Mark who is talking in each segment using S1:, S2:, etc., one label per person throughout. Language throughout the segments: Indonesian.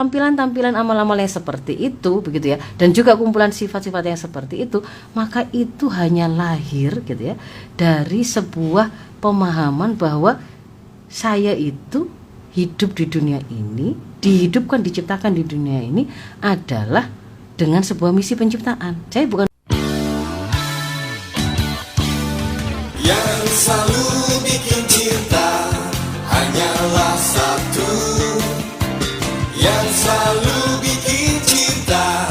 S1: tampilan-tampilan amal-amal yang seperti itu begitu ya, dan juga kumpulan sifat-sifat yang seperti itu, maka itu hanya lahir gitu ya dari sebuah pemahaman bahwa saya itu hidup di dunia ini, dihidupkan, diciptakan di dunia ini adalah dengan sebuah misi penciptaan. Saya bukan
S2: yang selalu bikin cinta hanyalah satu, yang selalu bikin cinta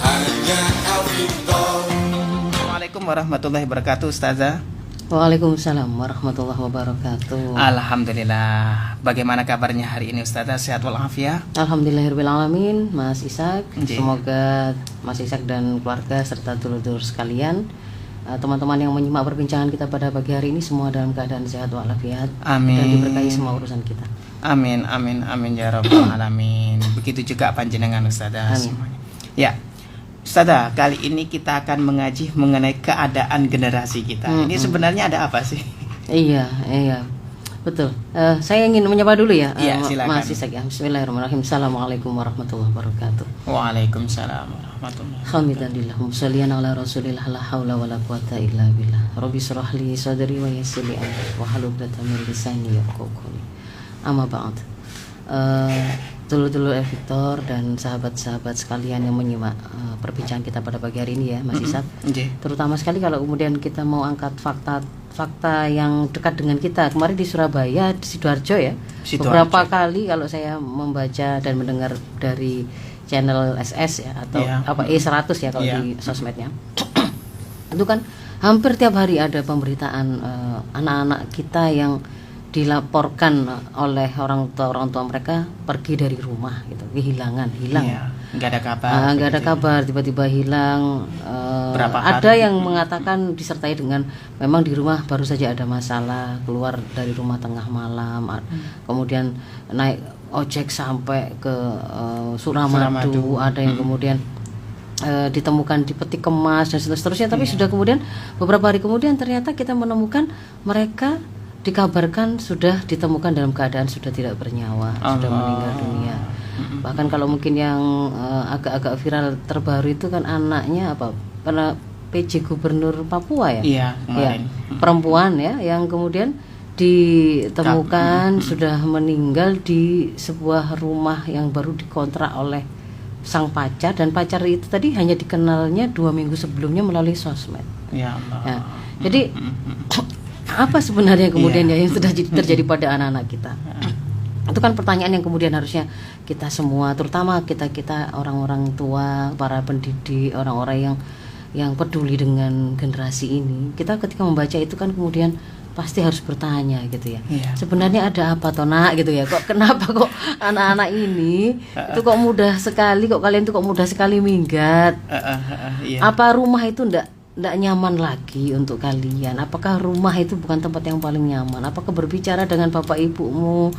S2: hanya Alvito.
S3: Assalamualaikum warahmatullahi wabarakatuh, Ustazah.
S1: Waalaikumsalam warahmatullahi wabarakatuh.
S3: Alhamdulillah. Bagaimana kabarnya hari ini, Ustazah? Sehat walafiat?
S1: Alhamdulillahirrahmanirrahim, Mas Ishak.
S3: Nggih.
S1: Semoga Mas Ishak dan keluarga serta dulur-dulur sekalian, teman-teman yang menyimak perbincangan kita pada pagi hari ini semua dalam keadaan sehat walafiat.
S3: Amin.
S1: Dan diberkahi semua urusan kita.
S3: Amin, amin, amin ya rabbal alamin. Begitu juga panjenengan, Ustazah.
S1: Amin.
S3: Semuanya. Ya, Ustazah, kali ini kita akan mengaji mengenai keadaan generasi kita. Ini sebenarnya ada apa sih?
S1: Iya, betul. Saya ingin menyapa dulu ya,
S3: Iya, silakan.
S1: Mas Ishak ya. Bismillahirrahmanirrahim. Assalamualaikum warahmatullahi wabarakatuh.
S3: Waalaikumsalam warahmatullahi wabarakatuh.
S1: Alhamdulillah, musallian ala rasulillah, la haula wala quwata illa billah. Rabbi shrah li sadri wa yassir li amri wa hlul 'uqdatam min lisani yafqahu qawli. Amma ba'd. Dulur-dulur Victor dan sahabat-sahabat sekalian yang menyimak perbincangan kita pada pagi hari ini ya, Mas Ishak.
S3: Nggih.
S1: Terutama sekali kalau kemudian kita mau angkat fakta yang dekat dengan kita. Kemarin di Surabaya, di Sidoarjo ya.
S3: Sidoarjo.
S1: Beberapa kali kalau saya membaca dan mendengar dari channel SS ya atau
S3: Iya.
S1: E100 ya kalau
S3: Iya.
S1: di sosmednya. Itu kan hampir tiap hari ada pemberitaan anak-anak kita yang dilaporkan oleh orang tua mereka pergi dari rumah gitu, kehilangan, hilang.
S3: Iya, nggak ada kabar.
S1: Nggak ada
S3: begitu.
S1: kabar, tiba-tiba hilang.
S3: Berapa hari?
S1: Ada yang mengatakan disertai dengan memang di rumah baru saja ada masalah, keluar dari rumah tengah malam, kemudian naik ojek sampai ke Suramadu. Ada yang kemudian ditemukan di peti kemas dan seterusnya. Tapi sudah kemudian beberapa hari kemudian ternyata kita menemukan mereka dikabarkan sudah ditemukan dalam keadaan sudah tidak bernyawa, sudah meninggal dunia. Bahkan kalau mungkin yang agak-agak viral terbaru itu kan anaknya karena PJ Gubernur Papua ya,
S3: Iya, kemarin.
S1: perempuan ya, yang kemudian ditemukan sudah meninggal di sebuah rumah yang baru dikontrak oleh sang pacar, dan pacar itu tadi hanya dikenalnya 2 minggu sebelumnya melalui sosmed.
S3: Ya Allah.
S1: Ya, jadi apa sebenarnya kemudian ya yang sudah terjadi pada anak-anak kita? Itu kan pertanyaan yang kemudian harusnya kita semua, terutama kita orang-orang tua, para pendidik, orang-orang yang peduli dengan generasi ini, kita ketika membaca itu kan kemudian pasti harus bertanya gitu ya.
S3: Iya.
S1: Sebenarnya ada apa toh nak gitu ya? Kok kenapa kok anak-anak ini itu kok mudah sekali, kok kalian tuh kok mudah sekali minggat?
S3: Iya.
S1: Apa rumah itu ndak nyaman lagi untuk kalian? Apakah rumah itu bukan tempat yang paling nyaman? Apakah berbicara dengan bapak ibumu,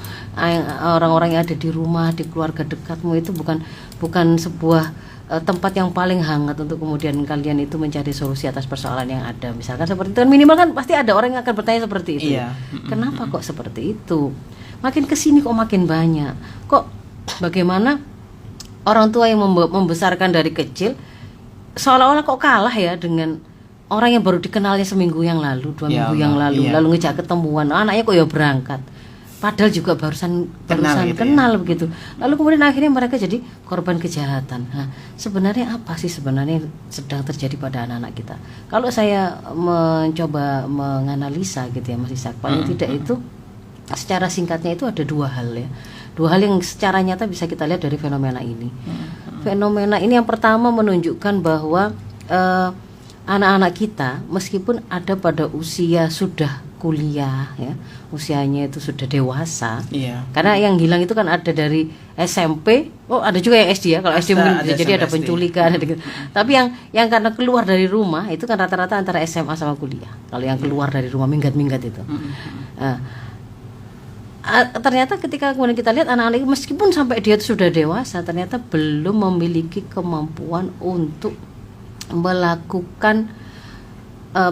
S1: orang-orang yang ada di rumah, di keluarga dekatmu itu bukan sebuah tempat yang paling hangat untuk kemudian kalian itu mencari solusi atas persoalan yang ada? Misalkan seperti itu kan, minimal kan pasti ada orang yang akan bertanya seperti itu.
S3: Iya.
S1: Kenapa kok seperti itu? Makin kesini kok makin banyak. Kok bagaimana orang tua yang membesarkan dari kecil seolah-olah kok kalah ya dengan orang yang baru dikenalnya seminggu yang lalu, 2
S3: Ya
S1: minggu yang
S3: Allah,
S1: lalu,
S3: iya.
S1: lalu ngejak ketemuan, anaknya kok ya berangkat, padahal juga barusan
S3: gitu
S1: kenal begitu. Lalu kemudian akhirnya mereka jadi korban kejahatan. Nah, sebenarnya apa sih sebenarnya yang sedang terjadi pada anak-anak kita? Kalau saya mencoba menganalisa gitu ya Mas Ishak, paling tidak itu secara singkatnya itu ada 2 hal ya. 2 hal yang secara nyata bisa kita lihat dari fenomena ini. Fenomena ini yang pertama menunjukkan bahwa anak-anak kita meskipun ada pada usia sudah kuliah ya, usianya itu sudah dewasa.
S3: Iya.
S1: Karena yang hilang itu kan ada dari SMP, ada juga yang SD ya. Kalau SD mungkin bisa jadi ada
S3: sampai SD.
S1: penculikan ada gitu. Tapi yang karena keluar dari rumah itu kan rata-rata antara SMA sama kuliah. Kalau yang keluar dari rumah minggat-minggat itu. Nah, ternyata ketika kemudian kita lihat anak-anak itu meskipun sampai dia itu sudah dewasa, ternyata belum memiliki kemampuan untuk melakukan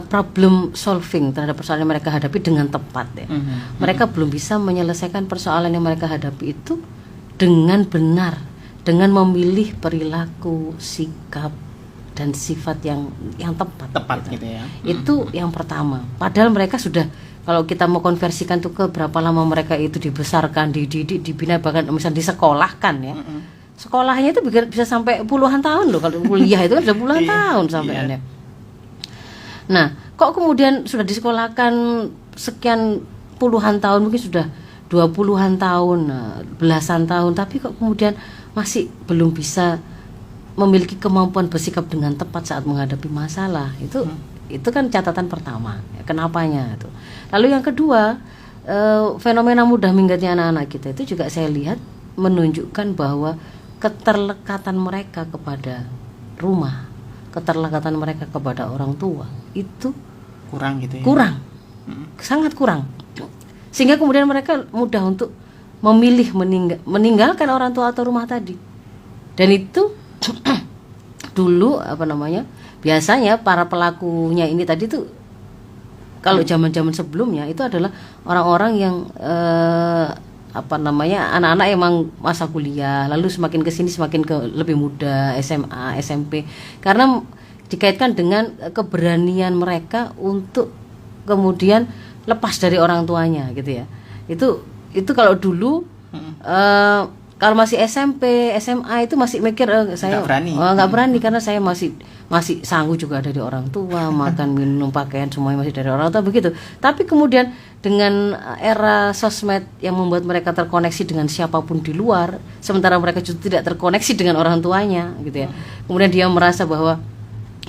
S1: problem solving terhadap persoalan yang mereka hadapi dengan tepat ya. Mereka belum bisa menyelesaikan persoalan yang mereka hadapi itu dengan benar, dengan memilih perilaku, sikap dan sifat yang tepat
S3: gitu ya.
S1: Itu yang pertama. Padahal mereka sudah, kalau kita mau konversikan tuh ke berapa lama mereka itu dibesarkan, dididik, dibina, bahkan misalnya disekolahkan ya. Sekolahnya itu bisa sampai puluhan tahun loh, kalau kuliah itu kan sudah puluhan tahun sampai aneh. Nah, kok kemudian sudah disekolahkan sekian puluhan tahun, mungkin sudah 20-an tahun, belasan tahun, tapi kok kemudian masih belum bisa memiliki kemampuan bersikap dengan tepat saat menghadapi masalah. Itu kan catatan pertama, kenapanya itu. Lalu yang kedua, fenomena mudah minggatnya anak-anak kita itu juga saya lihat menunjukkan bahwa keterlekatan mereka kepada rumah, keterlekatan mereka kepada orang tua itu
S3: kurang gitu ya.
S1: Kurang. Sangat kurang. Sehingga kemudian mereka mudah untuk memilih meninggalkan orang tua atau rumah tadi. Dan itu dulu biasanya para pelakunya ini tadi tuh, kalau zaman-zaman sebelumnya itu adalah orang-orang yang anak-anak emang masa kuliah, lalu semakin kesini semakin ke lebih muda, SMA, SMP, karena dikaitkan dengan keberanian mereka untuk kemudian lepas dari orang tuanya gitu ya. Itu kalau dulu kalau masih SMP, SMA itu masih mikir saya nggak berani karena saya masih sanggup juga dari orang tua, makan, minum, pakaian semuanya masih dari orang tua begitu. Tapi kemudian dengan era sosmed yang membuat mereka terkoneksi dengan siapapun di luar, sementara mereka juga tidak terkoneksi dengan orang tuanya gitu ya. Kemudian dia merasa bahwa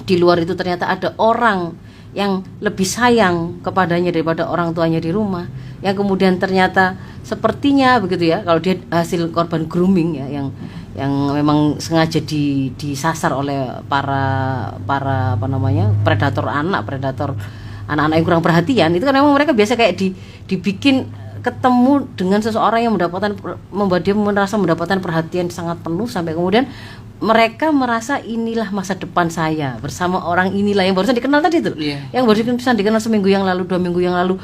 S1: di luar itu ternyata ada orang yang lebih sayang kepadanya daripada orang tuanya di rumah, yang kemudian ternyata sepertinya begitu ya, kalau dia hasil korban grooming ya, yang memang sengaja disasar oleh para predator anak-anak yang kurang perhatian, itu kan memang mereka biasa kayak dibikin ketemu dengan seseorang yang membuat dia merasa mendapatkan perhatian sangat penuh, sampai kemudian mereka merasa inilah masa depan saya bersama orang inilah yang barusan dikenal tadi tuh, yang barusan dikenal seminggu yang lalu, 2 minggu yang lalu.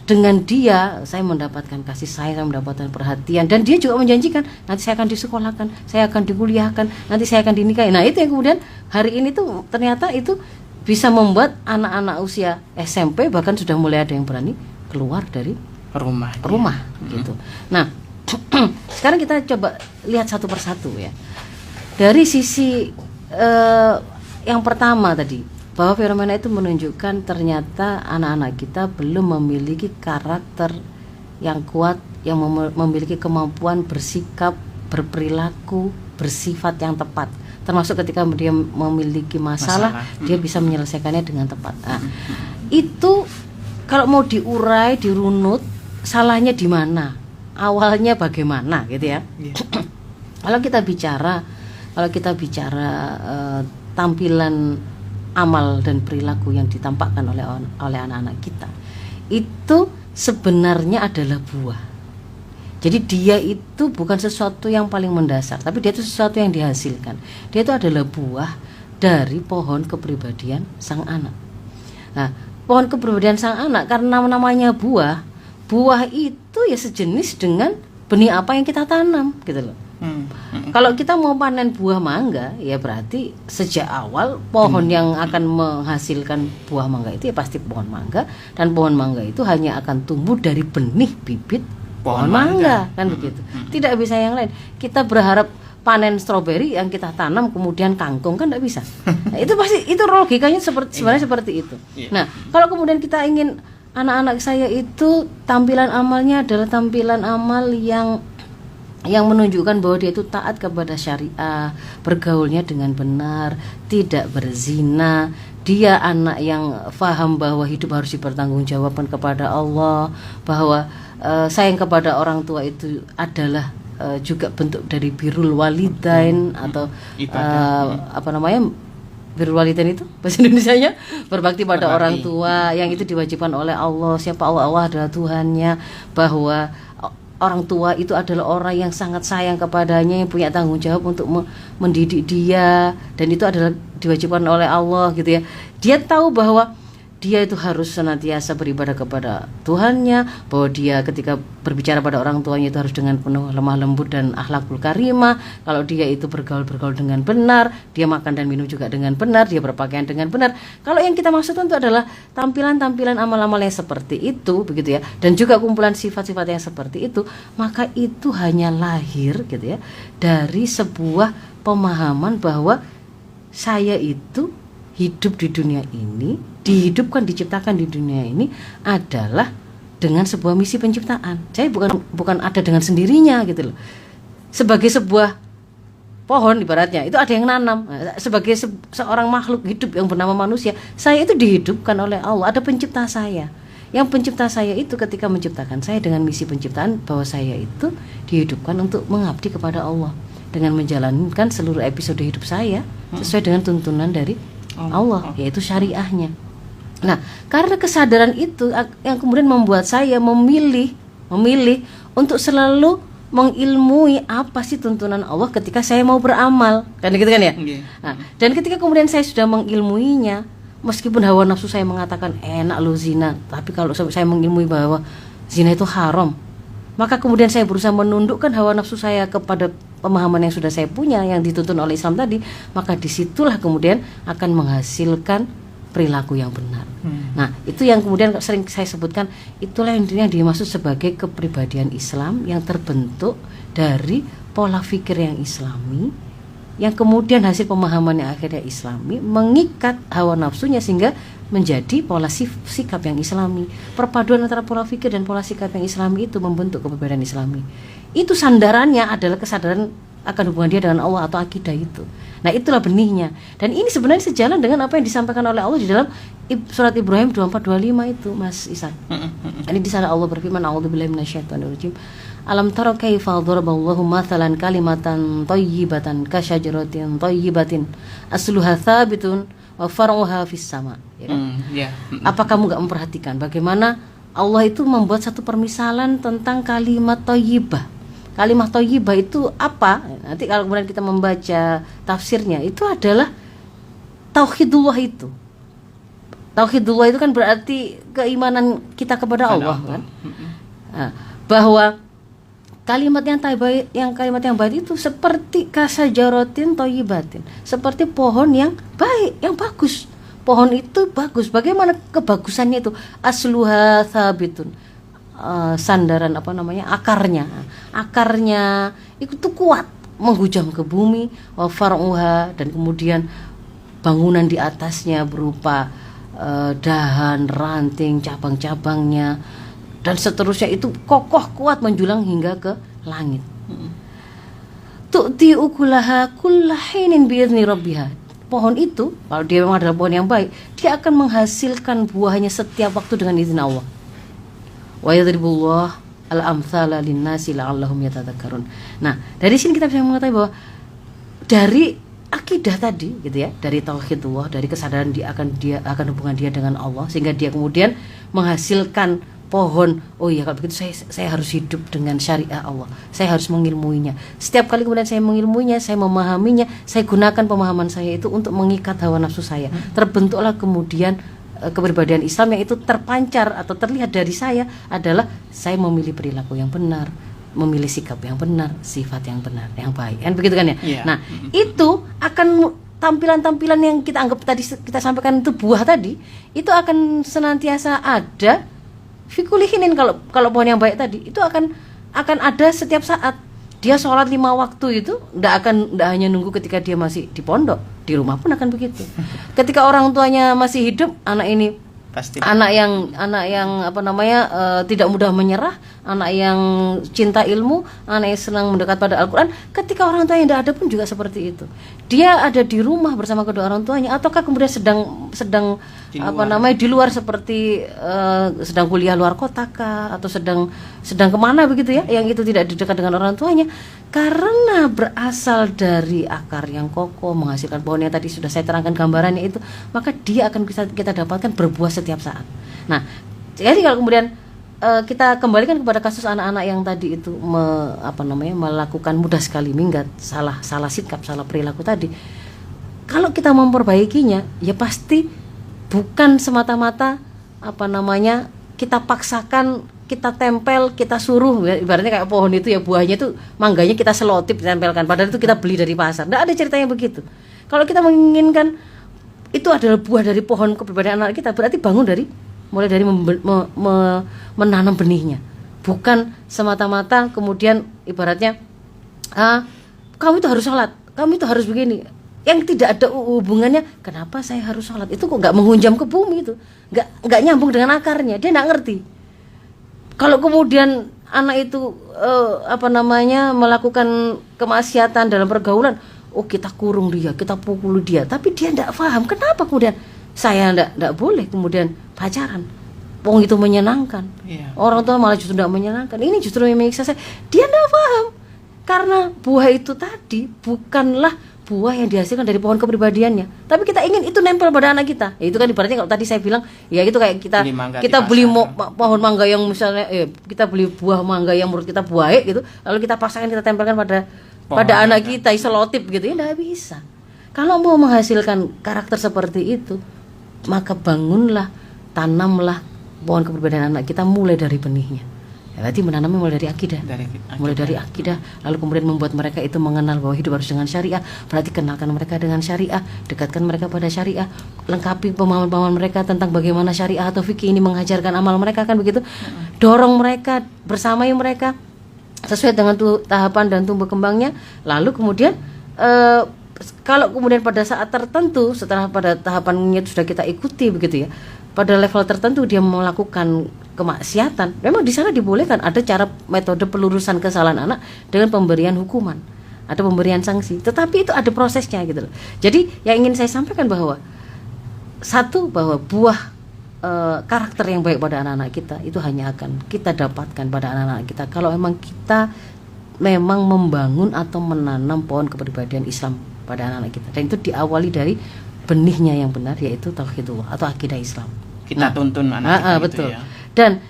S1: Dengan dia saya mendapatkan kasih sayang, saya mendapatkan perhatian, dan dia juga menjanjikan nanti saya akan disekolahkan, saya akan dikuliahkan, nanti saya akan dinikahi. Nah itu yang kemudian hari ini tuh ternyata itu bisa membuat anak-anak usia SMP bahkan sudah mulai ada yang berani keluar dari rumah gitu. Nah sekarang kita coba lihat satu persatu ya. Dari sisi yang pertama tadi, bahwa fenomena itu menunjukkan ternyata anak-anak kita belum memiliki karakter yang kuat, yang memiliki kemampuan bersikap, berperilaku, bersifat yang tepat. Termasuk ketika dia memiliki masalah. Dia bisa menyelesaikannya dengan tepat. Nah, itu kalau mau diurai, dirunut, salahnya di mana? Awalnya bagaimana gitu ya? Kalau kita bicara tampilan amal dan perilaku yang ditampakkan oleh anak-anak kita, itu sebenarnya adalah buah. Jadi dia itu bukan sesuatu yang paling mendasar, tapi dia itu sesuatu yang dihasilkan. Dia itu adalah buah dari pohon kepribadian sang anak. Nah, pohon kepribadian sang anak karena namanya buah itu ya sejenis dengan benih apa yang kita tanam gitu loh. Kalau kita mau panen buah mangga, ya berarti sejak awal pohon yang akan menghasilkan buah mangga itu ya pasti pohon mangga, dan pohon mangga itu hanya akan tumbuh dari benih bibit pohon mangga kan begitu. Tidak bisa yang lain. Kita berharap panen stroberi yang kita tanam kemudian kangkung, kan tidak bisa. Nah, itu pasti, itu logikanya sebenarnya seperti itu. Nah, kalau kemudian kita ingin anak-anak saya itu tampilan amalnya adalah tampilan amal yang menunjukkan bahwa dia itu taat kepada syariah, bergaulnya dengan benar, tidak berzina, dia anak yang faham bahwa hidup harus dipertanggungjawabkan kepada Allah, bahwa sayang kepada orang tua itu adalah juga bentuk dari birrul walidain atau birrul walidain itu bahasa Indonesianya berbakti pada orang tua, yang itu diwajibkan oleh Allah. Siapa Allah? Allah adalah Tuhannya, bahwa orang tua itu adalah orang yang sangat sayang kepadanya, yang punya tanggung jawab untuk mendidik dia, dan itu adalah diwajibkan oleh Allah gitu ya. Dia tahu bahwa dia itu harus senantiasa beribadah kepada Tuhannya, bahwa dia ketika berbicara pada orang tuanya itu harus dengan penuh lemah lembut dan akhlakul karimah. Kalau dia itu bergaul dengan benar, dia makan dan minum juga dengan benar, dia berpakaian dengan benar. Kalau yang kita maksudkan itu adalah tampilan-tampilan amal-amal yang seperti itu, begitu ya, dan juga kumpulan sifat-sifat yang seperti itu, maka itu hanya lahir gitu ya dari sebuah pemahaman bahwa saya itu hidup di dunia ini, dihidupkan, diciptakan di dunia ini adalah dengan sebuah misi penciptaan. Saya bukan ada dengan sendirinya gitu loh. Sebagai sebuah pohon ibaratnya, itu ada yang nanam. Sebagai seorang makhluk hidup yang bernama manusia, saya itu dihidupkan oleh Allah, ada pencipta saya. Yang pencipta saya itu ketika menciptakan saya dengan misi penciptaan, bahwa saya itu dihidupkan untuk mengabdi kepada Allah dengan menjalankan seluruh episode hidup saya sesuai dengan tuntunan dari Allah, yaitu syariahnya. Nah, karena kesadaran itu yang kemudian membuat saya memilih untuk selalu mengilmui apa sih tuntunan Allah ketika saya mau beramal, kan gitu kan ya? Nah, dan ketika kemudian saya sudah mengilmuinya, meskipun hawa nafsu saya mengatakan enak lo zina, tapi kalau saya mengilmui bahwa zina itu haram, maka kemudian saya berusaha menundukkan hawa nafsu saya kepada pemahaman yang sudah saya punya yang dituntun oleh Islam tadi, maka disitulah kemudian akan menghasilkan perilaku yang benar. Nah, itu yang kemudian sering saya sebutkan, itulah yang dimaksud sebagai kepribadian Islam yang terbentuk dari pola pikir yang Islami, yang kemudian hasil pemahaman yang akhirnya Islami mengikat hawa nafsunya sehingga menjadi pola sikap yang Islami. Perpaduan antara pola pikir dan pola sikap yang Islami itu membentuk kepribadian Islami. Itu sandarannya adalah kesadaran akan hubungan dia dengan Allah atau akidah itu. Nah, itulah benihnya. Dan ini sebenarnya sejalan dengan apa yang disampaikan oleh Allah di dalam surat Ibrahim 24:25 itu, Mas Isan. Ini di sana Allah berfirman, a'udzubillahi minasyaitonirrajim. Alam tara kaifa daraballahu mathalan kalimatan thayyibatan kasyajaratin thayyibatin asluha tsabitun wa far'uha fis sama. Ya kan? Apa kamu enggak memperhatikan bagaimana Allah itu membuat satu permisalan tentang kalimat thayyibah. Kalimat thayyibah itu apa? Nanti kalau kemudian kita membaca tafsirnya, itu adalah tauhidullah itu. Tauhidullah itu kan berarti keimanan kita kepada Allah kan? Nah, bahwa kalimat yang baik itu seperti kasajaratin thayyibatin, seperti pohon yang baik, yang bagus. Pohon itu bagus. Bagaimana kebagusannya itu? Asluha tsabitun. Sandaran akarnya itu tuh kuat menghujam ke bumi, wa far'uha, dan kemudian bangunan di atasnya berupa dahan, ranting, cabang-cabangnya dan seterusnya itu kokoh kuat menjulang hingga ke langit. Tu'ti ukulaha kullahinin bi'izni rabbiha. Pohon itu kalau dia memang adalah pohon yang baik, dia akan menghasilkan buahnya setiap waktu dengan izin Allah. Wa yadribullah al-amthala lin-nasi la'allahum yatadzakkarun. Nah, dari sini kita bisa mengetahui bahwa dari akidah tadi gitu ya, dari tauhidullah, dari kesadaran dia akan hubungan dia dengan Allah, sehingga dia kemudian menghasilkan pohon. Oh iya, kalau begitu saya harus hidup dengan syariah Allah. Saya harus mengilmuinya. Setiap kali kemudian saya mengilmuinya, saya memahaminya, saya gunakan pemahaman saya itu untuk mengikat hawa nafsu saya. Terbentuklah kemudian kepribadian Islam yang itu terpancar atau terlihat dari saya adalah saya memilih perilaku yang benar, memilih sikap yang benar, sifat yang benar, yang baik. Kan begitu kan ya? Yeah. Nah, itu akan tampilan-tampilan yang kita anggap tadi kita sampaikan itu buah tadi, itu akan senantiasa ada fikulihinin kalau pohon yang baik tadi, itu akan ada setiap saat. Dia sholat 5 waktu itu ndak hanya nunggu ketika dia masih di pondok, di rumah pun akan begitu. Ketika orang tuanya masih hidup, anak ini pasti anak yang tidak mudah menyerah, anak yang cinta ilmu, anak yang senang mendekat pada Al-Quran. Ketika orang tuanya tidak ada pun juga seperti itu. Dia ada di rumah bersama kedua orang tuanya, ataukah kemudian sedang di luar seperti sedang kuliah luar kota kah, atau sedang kemana begitu ya, yang itu tidak dekat dengan orang tuanya, karena berasal dari akar yang kokoh menghasilkan pohon yang tadi sudah saya terangkan gambarannya itu, maka dia akan bisa kita dapatkan berbuah setiap saat. Nah, jadi kalau kemudian kita kembalikan kepada kasus anak-anak yang tadi itu melakukan mudah sekali minggat, salah sikap, salah perilaku tadi. Kalau kita memperbaikinya, ya pasti bukan semata-mata kita paksakan, kita tempel, kita suruh, ibaratnya kayak pohon itu ya, buahnya itu mangganya kita selotip ditempelkan, padahal itu kita beli dari pasar. Nggak ada ceritanya begitu. Kalau kita menginginkan itu adalah buah dari pohon kepribadian anak kita, berarti mulai dari menanam benihnya, bukan semata-mata kemudian ibaratnya kamu itu harus sholat, kamu itu harus begini, yang tidak ada hubungannya. Kenapa saya harus sholat? Itu kok nggak menghunjam ke bumi, itu nggak nyambung dengan akarnya, dia nggak ngerti. Kalau kemudian anak itu melakukan kemaksiatan dalam pergaulan, kita kurung dia, kita pukul dia, tapi dia nggak paham kenapa kemudian saya nggak boleh kemudian pacaran. Wong itu menyenangkan, orang tua malah justru nggak menyenangkan. Ini justru menyiksa saya. Dia nggak paham karena buah itu tadi bukanlah buah yang dihasilkan dari pohon kepribadiannya, tapi kita ingin itu nempel pada anak kita. Itu kan ibaratnya kalau tadi saya bilang, ya itu kayak kita beli pohon mangga yang misalnya kita beli buah mangga yang menurut kita baik gitu, lalu kita paksakan, kita tempelkan pada anak kita, selotip gitu, ya nggak bisa. Kalau mau menghasilkan karakter seperti itu, maka bangunlah, tanamlah pohon kepribadian anak kita mulai dari benihnya. Ya, berarti menanamnya mulai dari akidah. Mulai dari akidah, lalu kemudian membuat mereka itu mengenal bahwa hidup harus dengan syariah. Berarti kenalkan mereka dengan syariah, dekatkan mereka pada syariah, lengkapi pemahaman-pemahaman mereka tentang bagaimana syariah atau fikih ini mengajarkan amal mereka, kan begitu. Dorong mereka, bersamai mereka sesuai dengan tahapan dan tumbuh kembangnya. Lalu kemudian kalau kemudian pada saat tertentu, setelah pada tahapannya sudah kita ikuti begitu ya, pada level tertentu dia melakukan kemaksiatan, memang di sana dibolehkan ada cara metode pelurusan kesalahan anak dengan pemberian hukuman, ada pemberian sanksi, tetapi itu ada prosesnya gitu loh. Jadi yang ingin saya sampaikan bahwa bahwa buah karakter yang baik pada anak-anak kita itu hanya akan kita dapatkan pada anak-anak kita kalau memang kita membangun atau menanam pohon kepribadian Islam pada anak-anak kita, dan itu diawali dari benihnya yang benar, yaitu tauhidullah atau akidah Islam.
S3: Kita tuntun anak kita
S1: betul.
S3: Gitu ya.
S1: Dan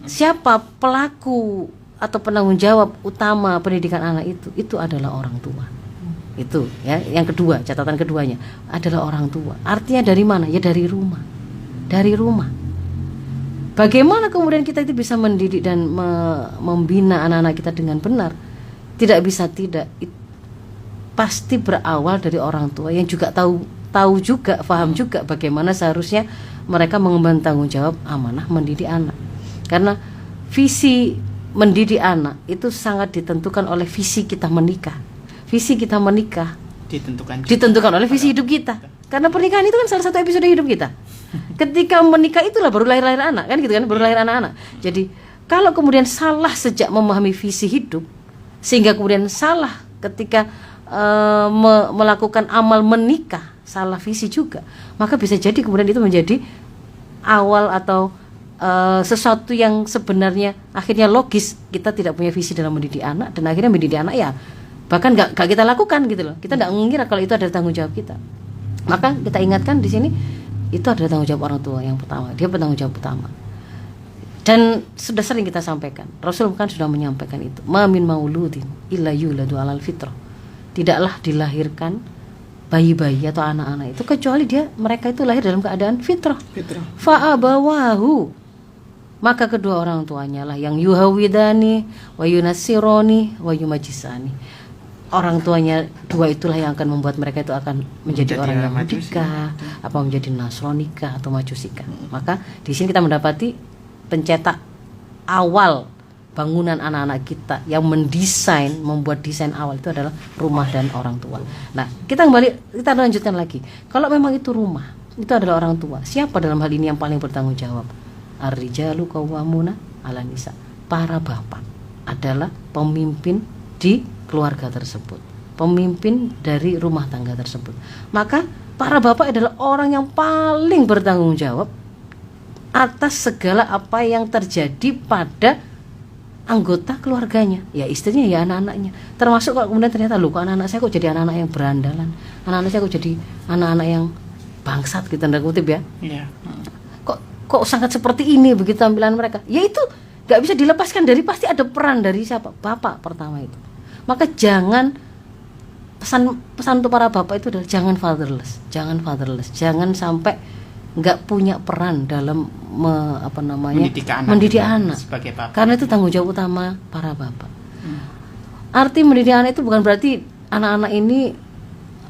S1: siapa pelaku atau penanggung jawab utama pendidikan anak itu adalah orang tua. Itu ya, yang kedua, catatan keduanya adalah orang tua. Artinya dari mana? Ya dari rumah. Dari rumah. Bagaimana kemudian kita itu bisa mendidik dan membina anak-anak kita dengan benar? Tidak bisa tidak. Pasti berawal dari orang tua yang juga tahu juga, paham juga bagaimana seharusnya mereka mengemban tanggung jawab amanah mendidik anak. Karena visi mendidik anak itu sangat ditentukan oleh visi kita menikah. Visi kita menikah ditentukan oleh visi hidup kita. Karena pernikahan itu kan salah satu episode hidup kita. Ketika menikah itulah baru lahir anak, kan gitu kan, baru lahir anak-anak. Jadi kalau kemudian salah sejak memahami visi hidup, sehingga kemudian salah ketika melakukan amal menikah, salah visi juga, maka bisa jadi kemudian itu menjadi awal atau sesuatu yang sebenarnya akhirnya logis kita tidak punya visi dalam mendidik anak, dan akhirnya mendidik anak ya bahkan gak kita lakukan gitu loh. Kita gak mengira kalau itu ada tanggung jawab kita. Maka kita ingatkan di sini itu adalah tanggung jawab orang tua yang pertama, dia bertanggung jawab utama. Dan sudah sering kita sampaikan, Rasul kan sudah menyampaikan itu, ma min mauludin illa yuladu alal fitrah, tidaklah dilahirkan bayi-bayi atau anak-anak itu kecuali mereka itu lahir dalam keadaan fitrah. Fa'abawahu, maka kedua orang tuanya lah yang yuhawidani wa yunasironi wa yumajisani. Orang tuanya dua itulah yang akan membuat mereka itu akan menjadi orang Yahudika, apa menjadi Nasronika atau Majusika. Maka di sini kita mendapati pencetak awal bangunan anak-anak kita yang membuat desain awal itu adalah rumah dan orang tua. Nah, kita lanjutkan lagi. Kalau memang itu rumah, itu adalah orang tua. Siapa dalam hal ini yang paling bertanggung jawab? Ar-rijalu qawwamuna 'alan nisa. Para bapak adalah pemimpin di keluarga tersebut, pemimpin dari rumah tangga tersebut. Maka para bapak adalah orang yang paling bertanggung jawab atas segala apa yang terjadi pada anggota keluarganya, ya istrinya, ya anak-anaknya. Termasuk kalau kemudian ternyata kok anak-anak saya kok jadi anak-anak yang berandalan, anak-anak saya kok jadi anak-anak yang bangsat gitu, tanda kutip ya. Kok sangat seperti ini begitu tampilan mereka. Ya itu gak bisa dilepaskan dari, pasti ada peran dari siapa? Bapak pertama itu. Maka jangan, pesan untuk para bapak itu adalah jangan fatherless, jangan sampai nggak punya peran dalam
S3: mendidik
S1: anak
S3: sebagai bapak.
S1: Karena itu tanggung jawab utama para bapak. Arti mendidik anak itu bukan berarti anak-anak ini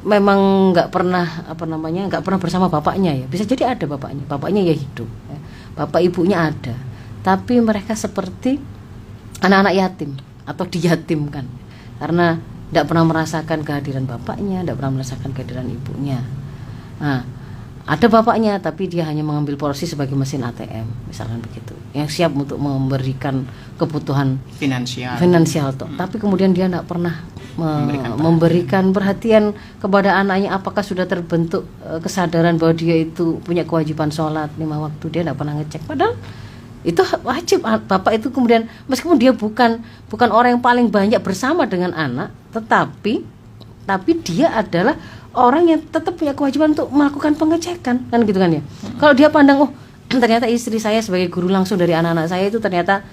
S1: memang nggak pernah nggak pernah bersama bapaknya ya. Bisa jadi ada bapaknya ya hidup, ya. Bapak ibunya ada, tapi mereka seperti anak-anak yatim atau diyatimkan karena tidak pernah merasakan kehadiran bapaknya, tidak pernah merasakan kehadiran ibunya. Nah, ada bapaknya tapi dia hanya mengambil porsi sebagai mesin ATM misalkan begitu, yang siap untuk memberikan kebutuhan finansial toh. Tapi kemudian dia tidak pernah memberikan perhatian kepada anaknya, apakah sudah terbentuk kesadaran bahwa dia itu punya kewajiban sholat 5 waktu, dia tidak pernah ngecek, padahal itu wajib. Bapak itu kemudian meskipun dia bukan orang yang paling banyak bersama dengan anak, tetapi dia adalah orang yang tetap punya kewajiban untuk melakukan pengecekan, kan gitu kan ya. Kalau dia pandang, oh ternyata istri saya sebagai guru langsung dari anak-anak saya itu ternyata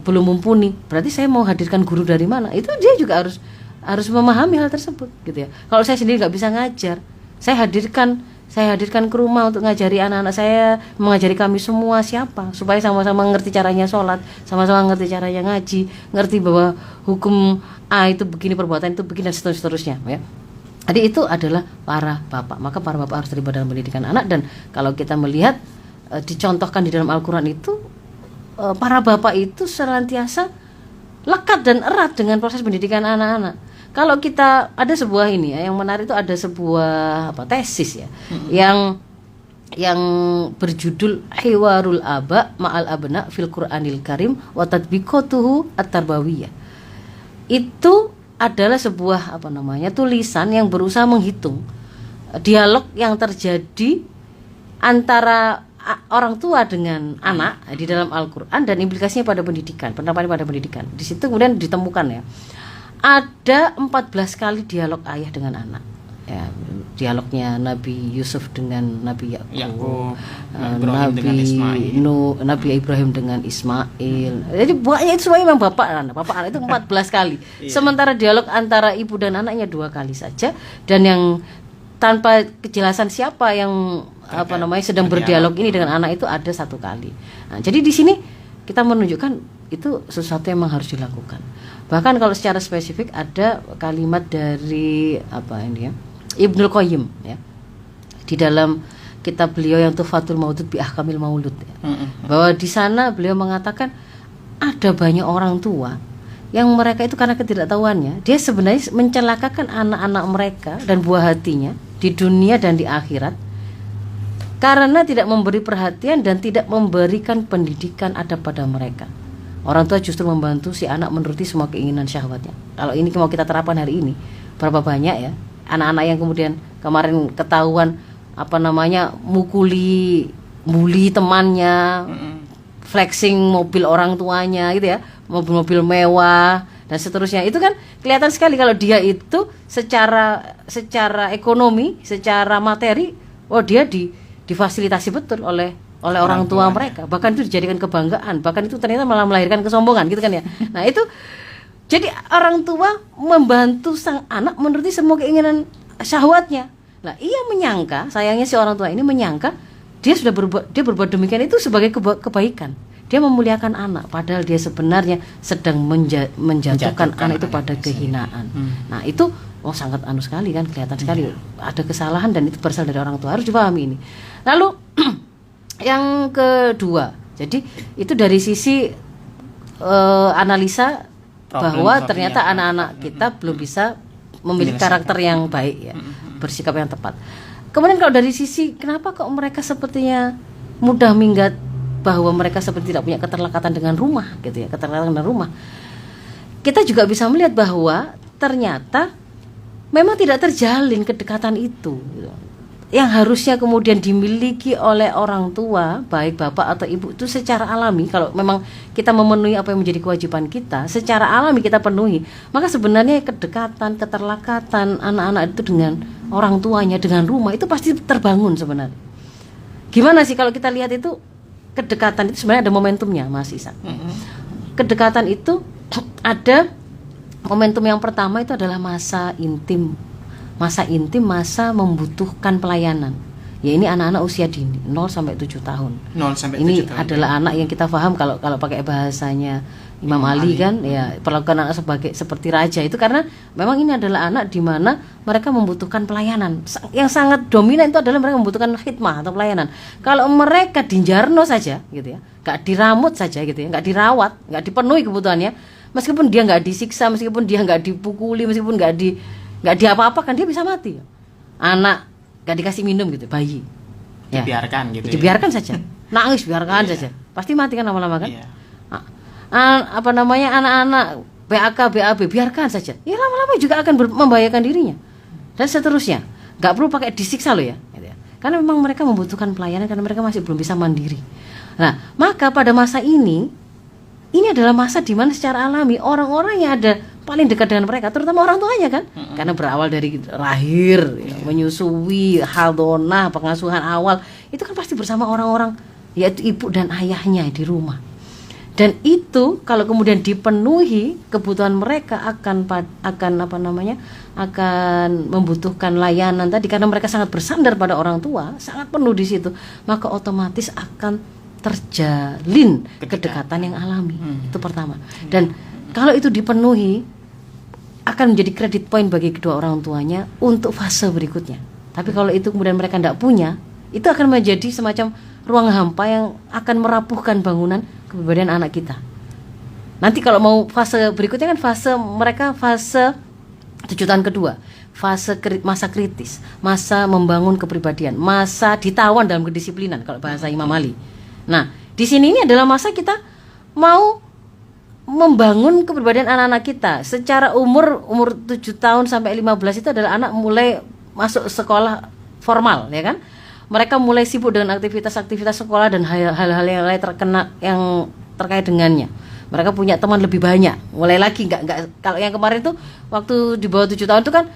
S1: belum mumpuni, berarti saya mau hadirkan guru dari mana, itu dia juga harus memahami hal tersebut gitu ya. Kalau saya sendiri nggak bisa ngajar, saya hadirkan ke rumah untuk ngajari anak-anak saya, mengajari kami semua siapa, supaya sama-sama ngerti caranya sholat, sama-sama ngerti caranya ngaji, ngerti bahwa hukum A itu begini, perbuatan itu begini, dan seterusnya ya. Jadi itu adalah para bapak. Maka para bapak harus terlibat dalam pendidikan anak. Dan kalau kita melihat dicontohkan di dalam Al-Quran itu, para bapak itu senantiasa lekat dan erat dengan proses pendidikan anak-anak. Kalau kita ada sebuah ini ya, yang menarik itu ada sebuah tesis ya, yang berjudul Hiwarul Aba Ma'al Abna fil Qur'anil Karim wa Tatbiqatuhu At-Tarbawiyah. Itu adalah sebuah tulisan yang berusaha menghitung dialog yang terjadi antara orang tua dengan anak di dalam Al-Qur'an dan implikasinya pada pendidikan, penerapannya pada pendidikan. Di situ kemudian ditemukan ya, ada 14 kali dialog ayah dengan anak. Ya, dialognya Nabi Yusuf dengan Nabi Yakub, Nabi Ibrahim dengan Ismail. Jadi buahnya itu semua memang bapak anak itu 14 kali. Sementara dialog antara ibu dan anaknya 2 kali saja, dan yang tanpa kejelasan siapa yang sedang berdialog ini dengan anak itu ada 1 kali. Nah, jadi di sini kita menunjukkan itu sesuatu yang memang harus dilakukan. Bahkan kalau secara spesifik ada kalimat dari Ibnul Qayyim ya, di dalam kitab beliau yang Tuhfatul Maudud bi Ahkamil Maulud ya, bahwa di sana beliau mengatakan ada banyak orang tua yang mereka itu karena ketidaktahuannya, dia sebenarnya mencelakakan anak-anak mereka dan buah hatinya di dunia dan di akhirat karena tidak memberi perhatian dan tidak memberikan pendidikan adab pada mereka. Orang tua justru membantu si anak menuruti semua keinginan syahwatnya. Kalau ini mau kita terapkan hari ini, berapa banyak ya anak-anak yang kemudian kemarin ketahuan bully temannya, flexing mobil orang tuanya gitu ya, mobil-mobil mewah dan seterusnya. Itu kan kelihatan sekali kalau dia itu secara ekonomi, secara materi, dia difasilitasi betul oleh orang tua mereka. Bahkan itu dijadikan kebanggaan, bahkan itu ternyata malah melahirkan kesombongan gitu kan ya. Nah, itu jadi orang tua membantu sang anak menuruti semua keinginan syahwatnya. Nah, ia menyangka, sayangnya si orang tua ini menyangka dia berbuat demikian itu sebagai kebaikan. Dia memuliakan anak, padahal dia sebenarnya sedang menjatuhkan anak itu pada kehinaan. Nah, itu sangat sekali kan, kelihatan sekali ada kesalahan dan itu berasal dari orang tua, harus dipahami ini. Lalu yang kedua, jadi itu dari sisi analisa bahwa ternyata anak-anak kita belum bisa memiliki karakter yang baik ya, bersikap yang tepat. Kemudian kalau dari sisi kenapa kok mereka sepertinya mudah minggat, bahwa mereka seperti tidak punya keterlekatan dengan rumah gitu ya, keterlekatan dengan rumah. Kita juga bisa melihat bahwa ternyata memang tidak terjalin kedekatan itu gitu, yang harusnya kemudian dimiliki oleh orang tua, baik bapak atau ibu, itu secara alami. Kalau memang kita memenuhi apa yang menjadi kewajiban kita, secara alami kita penuhi, maka sebenarnya kedekatan, keterlekatan anak-anak itu dengan orang tuanya, dengan rumah, itu pasti terbangun sebenarnya. Gimana sih kalau kita lihat itu, kedekatan itu sebenarnya ada momentumnya, Mas Isan. Kedekatan itu ada momentum yang pertama, itu adalah masa intim, masa membutuhkan pelayanan. ya ini anak-anak usia dini 0 sampai 7 tahun.
S3: 0 sampai 7
S1: Ini
S3: tahun.
S1: adalah anak yang kita paham kalau pakai bahasanya Imam Ali kan, ya perlakukan anak seperti raja itu karena memang ini adalah anak di mana mereka membutuhkan pelayanan. Yang sangat dominan itu adalah mereka membutuhkan khidmah atau pelayanan. Kalau mereka dijarno saja gitu ya, nggak diramut saja gitu ya, nggak dirawat, nggak dipenuhi kebutuhannya, meskipun dia nggak disiksa, meskipun dia nggak dipukuli, meskipun nggak diapa-apakan, dia bisa mati. Anak nggak dikasih minum gitu, bayi ya,
S3: dibiarkan gitu.
S1: Dibiarkan saja, nangis biarkan saja, pasti mati kan lama-lama kan. Anak-anak BAK, BAB biarkan saja, ya lama-lama juga akan membahayakan dirinya dan seterusnya. Nggak perlu pakai disiksa loh ya, gitu ya. Karena memang mereka membutuhkan pelayanan karena mereka masih belum bisa mandiri. Nah, maka pada masa ini adalah masa di mana secara alami orang-orang yang ada paling dekat dengan mereka, terutama orang tuanya kan, karena berawal dari lahir, ya, menyusui, haldonah, pengasuhan awal, itu kan pasti bersama orang-orang, yaitu ibu dan ayahnya di rumah. Dan itu kalau kemudian dipenuhi kebutuhan mereka akan membutuhkan layanan tadi karena mereka sangat bersandar pada orang tua, sangat penuh di situ, maka otomatis akan terjalin kedekatan yang alami. Itu pertama. Dan kalau itu dipenuhi akan menjadi kredit point bagi kedua orang tuanya untuk fase berikutnya. Tapi kalau itu kemudian mereka tidak punya, itu akan menjadi semacam ruang hampa yang akan merapuhkan bangunan kepribadian anak kita. Nanti kalau mau fase berikutnya kan fase 7 tahun kedua, masa kritis, masa membangun kepribadian, masa ditawan dalam kedisiplinan kalau bahasa Imam Ali. Nah, di sini ini adalah masa kita mau membangun kepribadian anak-anak kita. Secara umur 7 tahun sampai 15 itu adalah anak mulai masuk sekolah formal, ya kan? Mereka mulai sibuk dengan aktivitas-aktivitas sekolah dan hal-hal yang lain yang terkait dengannya. Mereka punya teman lebih banyak. Mulai lagi nggak kalau yang kemarin itu waktu di bawah 7 tahun itu kan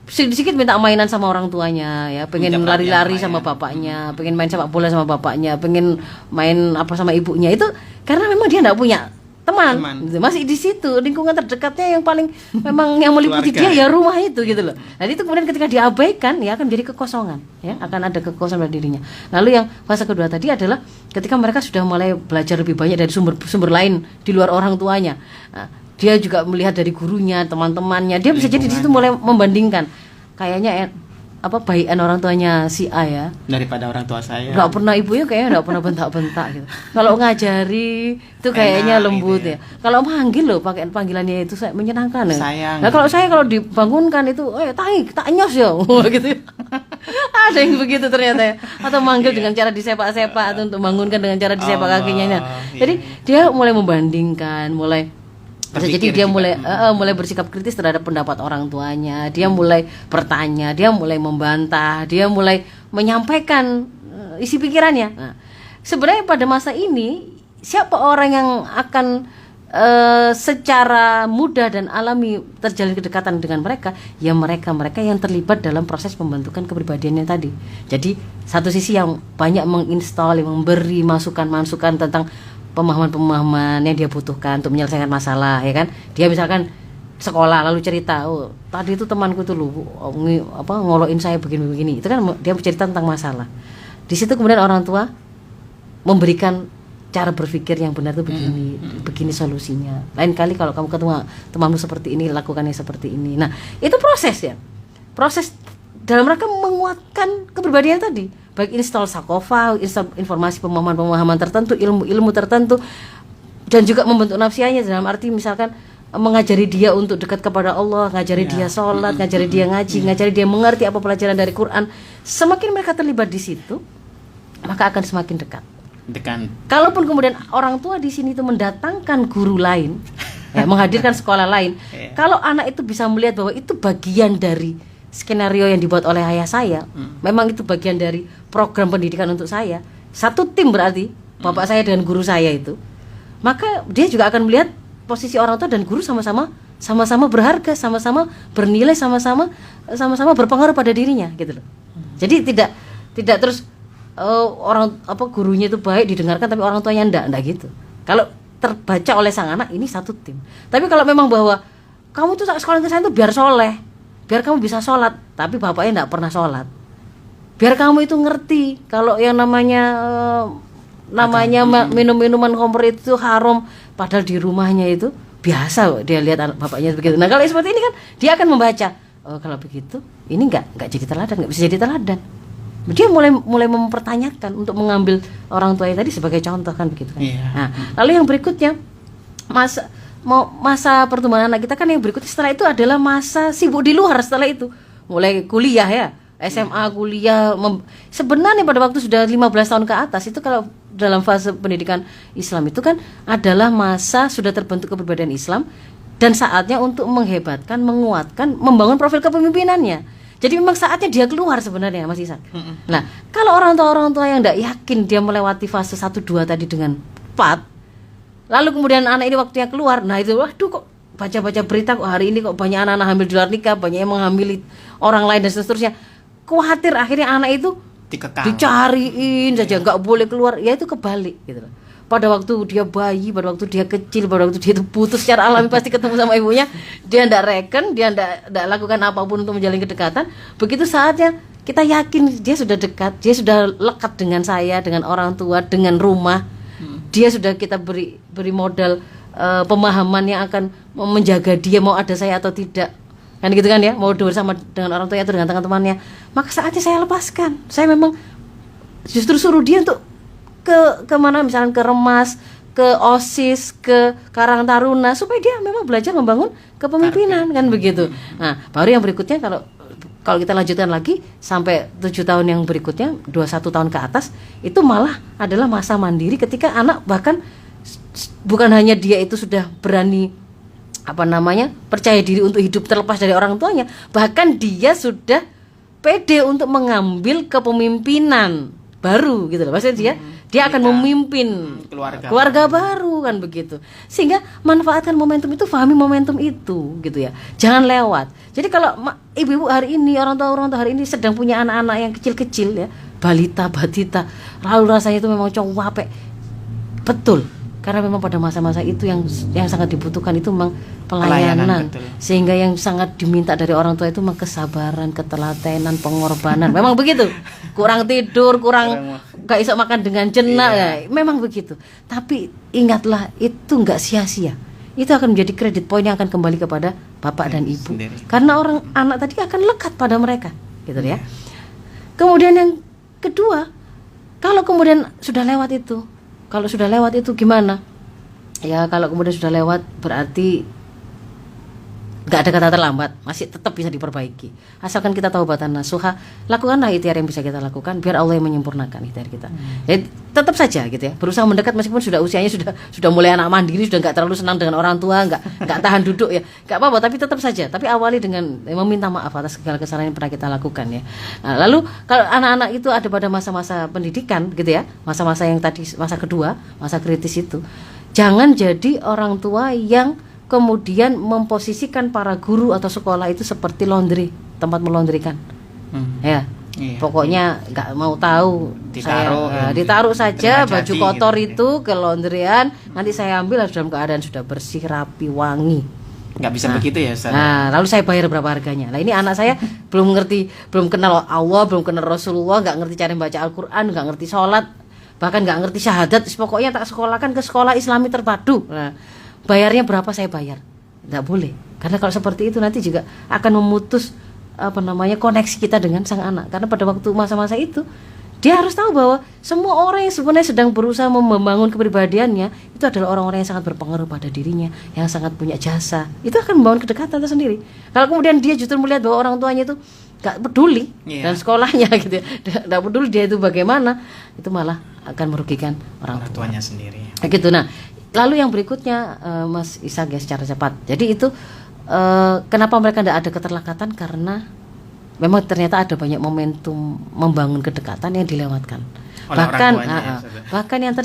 S1: sedikit minta mainan sama orang tuanya ya, pengen lari-lari sama bapaknya, pengen main sepak bola sama bapaknya, pengen main apa sama ibunya. Itu karena memang dia nggak punya teman. Masih di situ lingkungan terdekatnya yang paling memang yang meliputi dia ya rumah itu gitu loh. Dan itu kemudian ketika diabaikan ya akan menjadi kekosongan ya, akan ada kekosongan pada dirinya. Lalu yang fase kedua tadi adalah ketika mereka sudah mulai belajar lebih banyak dari sumber lain di luar orang tuanya. Nah, dia juga melihat dari gurunya, teman-temannya, dia bisa jadi di situ mulai membandingkan kayaknya bayikan orang tuanya si A ya
S3: daripada orang tua saya.
S1: Nggak pernah ibunya kayaknya nggak pernah bentak-bentak gitu. Kalau ngajari itu kayaknya lembut gitu ya. Kalau manggil loh pakai panggilannya itu saya menyenangkan ya.
S3: Sayang.
S1: Nah kalau saya kalau dibangunkan itu tak nyos ya gitu. Ada yang begitu ternyata ya. Atau manggil dengan cara disepak-sepak atau untuk bangunkan dengan cara disepak kakinya. Jadi dia mulai membandingkan, jadi dia mulai bersikap kritis terhadap pendapat orang tuanya. Dia mulai bertanya, dia mulai membantah, dia mulai menyampaikan isi pikirannya. Nah, sebenarnya pada masa ini siapa orang yang akan secara mudah dan alami terjalin kedekatan dengan mereka? Ya mereka yang terlibat dalam proses pembentukan kepribadiannya tadi. Jadi satu sisi yang banyak menginstal, yang memberi masukan-masukan tentang pemahaman-pemahaman yang dia butuhkan untuk menyelesaikan masalah, ya kan? Dia misalkan sekolah lalu cerita, tadi itu temanku tuh ngoloin saya begini-begini. Itu kan dia cerita tentang masalah. Di situ kemudian orang tua memberikan cara berpikir yang benar tuh begini solusinya. Lain kali kalau kamu ketemu temanmu seperti ini, lakukannya seperti ini. Nah, itu proses ya. Proses dalam rangka menguatkan kepribadian tadi. Baik install sakofa, install informasi pemahaman-pemahaman tertentu, ilmu-ilmu tertentu, dan juga membentuk nafsianya dalam arti misalkan mengajari dia untuk dekat kepada Allah, ngajari dia sholat, ngajari dia ngaji, ngajari dia mengerti apa pelajaran dari Quran. Semakin mereka terlibat di situ, maka akan semakin dekat. Kalaupun kemudian orang tua di sini itu mendatangkan guru lain, ya, menghadirkan sekolah lain, kalau anak itu bisa melihat bahwa itu bagian dari skenario yang dibuat oleh ayah saya, memang itu bagian dari program pendidikan untuk saya, satu tim berarti bapak saya dengan guru saya itu, maka dia juga akan melihat posisi orang tua dan guru sama-sama berharga, sama-sama bernilai, sama-sama berpengaruh pada dirinya gitu loh. Jadi tidak terus gurunya itu baik didengarkan tapi orang tuanya enggak gitu. Kalau terbaca oleh sang anak ini satu tim. Tapi kalau memang bahwa kamu tuh sekolah ke sana tuh biar soleh, biar kamu bisa sholat, tapi bapaknya enggak pernah sholat, biar kamu itu ngerti kalau yang namanya minum-minuman khamr itu haram, padahal di rumahnya itu biasa dia lihat bapaknya begitu. Nah kalau seperti ini kan dia akan membaca, oh kalau begitu ini nggak jadi teladan, nggak bisa jadi teladan. Dia mulai mempertanyakan untuk mengambil orang tuanya tadi sebagai contoh kan begitu kan. Nah lalu yang berikutnya masa pertumbuhan anak kita kan yang berikutnya setelah itu adalah masa sibuk di luar. Setelah itu mulai kuliah ya, SMA, kuliah. Sebenarnya pada waktu sudah 15 tahun ke atas itu, kalau dalam fase pendidikan Islam itu kan adalah masa sudah terbentuk kepribadian Islam dan saatnya untuk menghebatkan, menguatkan, membangun profil kepemimpinannya. Jadi memang saatnya dia keluar sebenarnya, Mas Isak. Nah, kalau orang tua yang tidak yakin dia melewati fase 1, 2 tadi dengan tepat, lalu kemudian anak ini waktunya keluar, nah itu waduh kok baca-baca berita kok hari ini kok banyak anak-anak hamil di luar nikah, banyak yang menghamili orang lain dan seterusnya. Khawatir akhirnya anak itu
S3: dikekang,
S1: dicariin saja, nggak boleh keluar. Ya itu kebalik gitu loh. Pada waktu dia bayi, pada waktu dia kecil, pada waktu dia itu putus secara alami pasti ketemu sama ibunya, dia ndak reken, dia ndak lakukan apapun untuk menjalin kedekatan. Begitu saatnya kita yakin dia sudah dekat, dia sudah lekat dengan saya, dengan orang tua, dengan rumah. Dia sudah kita beri modal pemahaman yang akan menjaga dia mau ada saya atau tidak. Kan gitu kan ya, mau bersama dengan orang tua atau dengan teman-temannya, maka saatnya saya lepaskan. Saya memang justru suruh dia untuk ke mana, misalnya ke Remas, ke OSIS, ke Karang Taruna, supaya dia memang belajar membangun kepemimpinan kan begitu. Nah, baru yang berikutnya kalau kita lanjutkan lagi sampai 7 tahun yang berikutnya, 21 tahun ke atas, itu malah adalah masa mandiri ketika anak bahkan bukan hanya dia itu sudah berani percaya diri untuk hidup terlepas dari orang tuanya, bahkan dia sudah pede untuk mengambil kepemimpinan baru gitu loh. Maksudnya dia akan memimpin keluarga baru kan begitu. Sehingga manfaatkan momentum itu, pahami momentum itu gitu ya. Jangan lewat. Jadi kalau ibu-ibu hari ini, orang tua hari ini sedang punya anak-anak yang kecil-kecil ya, balita, batita, lalu rasanya itu memang capek. Betul. Karena memang pada masa-masa itu yang sangat dibutuhkan itu memang pelayanan. Sehingga yang sangat diminta dari orang tua itu memang kesabaran, ketelatenan, pengorbanan. Memang begitu. Kurang tidur, gak bisa makan dengan jenak ya. Memang begitu. Tapi ingatlah itu gak sia-sia. Itu akan menjadi kredit poin yang akan kembali kepada bapak dan ibu sendiri. Karena anak tadi akan lekat pada mereka gitu ya. Kemudian yang kedua, kalau kemudian sudah lewat itu, gimana? Ya kalau kemudian sudah lewat berarti nggak ada kata terlambat, masih tetap bisa diperbaiki. Asalkan kita tahu batan nasuha, lakukanlah ikhtiar yang bisa kita lakukan, biar Allah yang menyempurnakan ikhtiar kita. Jadi tetap saja gitu ya, berusaha mendekat meskipun sudah usianya sudah mulai anak mandiri, sudah nggak terlalu senang dengan orang tua, nggak tahan duduk ya, nggak apa-apa, tapi tetap saja. Tapi awali dengan meminta maaf atas segala kesalahan yang pernah kita lakukan ya. Nah, lalu kalau anak-anak itu ada pada masa-masa pendidikan gitu ya, masa-masa yang tadi, masa kedua, masa kritis itu, jangan jadi orang tua yang kemudian memposisikan para guru atau sekolah itu seperti laundry, tempat melondrikan. Ya. Iya, pokoknya nggak mau tahu, ditaruh saja baju kotor gitu, itu ke laundryan, nanti saya ambil dalam keadaan sudah bersih, rapi, wangi.
S3: Nggak bisa begitu ya, Ustaz.
S1: Nah, lalu saya bayar berapa harganya. Nah, ini anak saya belum kenal Allah, belum kenal Rasulullah, nggak ngerti cara membaca Al-Quran, nggak ngerti sholat, bahkan nggak ngerti syahadat. Pokoknya tak sekolahkan ke sekolah Islami terpadu. Nah, bayarnya berapa saya bayar? Nggak boleh, karena kalau seperti itu nanti juga akan memutus koneksi kita dengan sang anak. Karena pada waktu masa-masa itu dia harus tahu bahwa semua orang yang sebenarnya sedang berusaha membangun kepribadiannya itu adalah orang-orang yang sangat berpengaruh pada dirinya, yang sangat punya jasa. Itu akan membangun kedekatan tersendiri. Kalau kemudian dia justru melihat bahwa orang tuanya itu nggak peduli dan sekolahnya gitu ya, nggak peduli dia itu bagaimana, itu malah akan merugikan orang
S3: tuanya sendiri.
S1: Gitu. Nah, lalu yang berikutnya Mas Ishak ya, secara cepat. Jadi itu kenapa mereka tidak ada keterlekatan, karena memang ternyata ada banyak momentum membangun kedekatan yang dilewatkan. Bahkan yang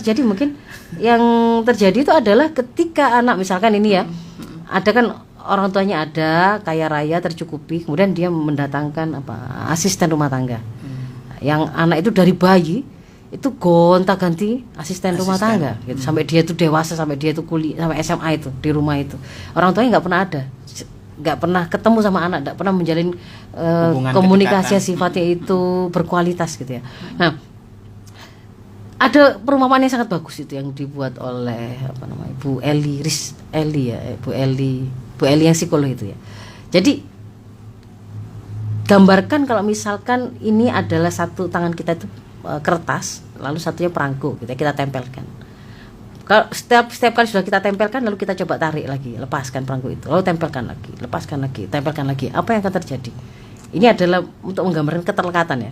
S1: terjadi itu adalah ketika anak misalkan ini ya, ada kan orang tuanya ada kaya raya tercukupi, kemudian dia mendatangkan asisten rumah tangga. Yang anak itu dari bayi itu gonta-ganti asisten rumah tangga gitu, sampai dia itu dewasa, sampai dia itu kuliah, sampai SMA itu di rumah itu orang tuanya nggak pernah ada. nggak pernah ketemu sama anak, nggak pernah menjalin
S3: Hubungan
S1: komunikasi
S3: kedekatan.
S1: sifatnya itu berkualitas gitu ya. Nah, ada perumpamaan yang sangat bagus itu yang dibuat oleh Bu Eli yang psikolog itu ya. Jadi gambarkan kalau misalkan ini adalah satu tangan kita itu kertas, lalu satunya perangko, kita tempelkan. Kalau setiap kali sudah kita tempelkan, lalu kita coba tarik lagi, lepaskan perangko itu, lalu tempelkan lagi, lepaskan lagi, tempelkan lagi. Apa yang akan terjadi? Ini adalah untuk menggambarkan keterlekatan ya.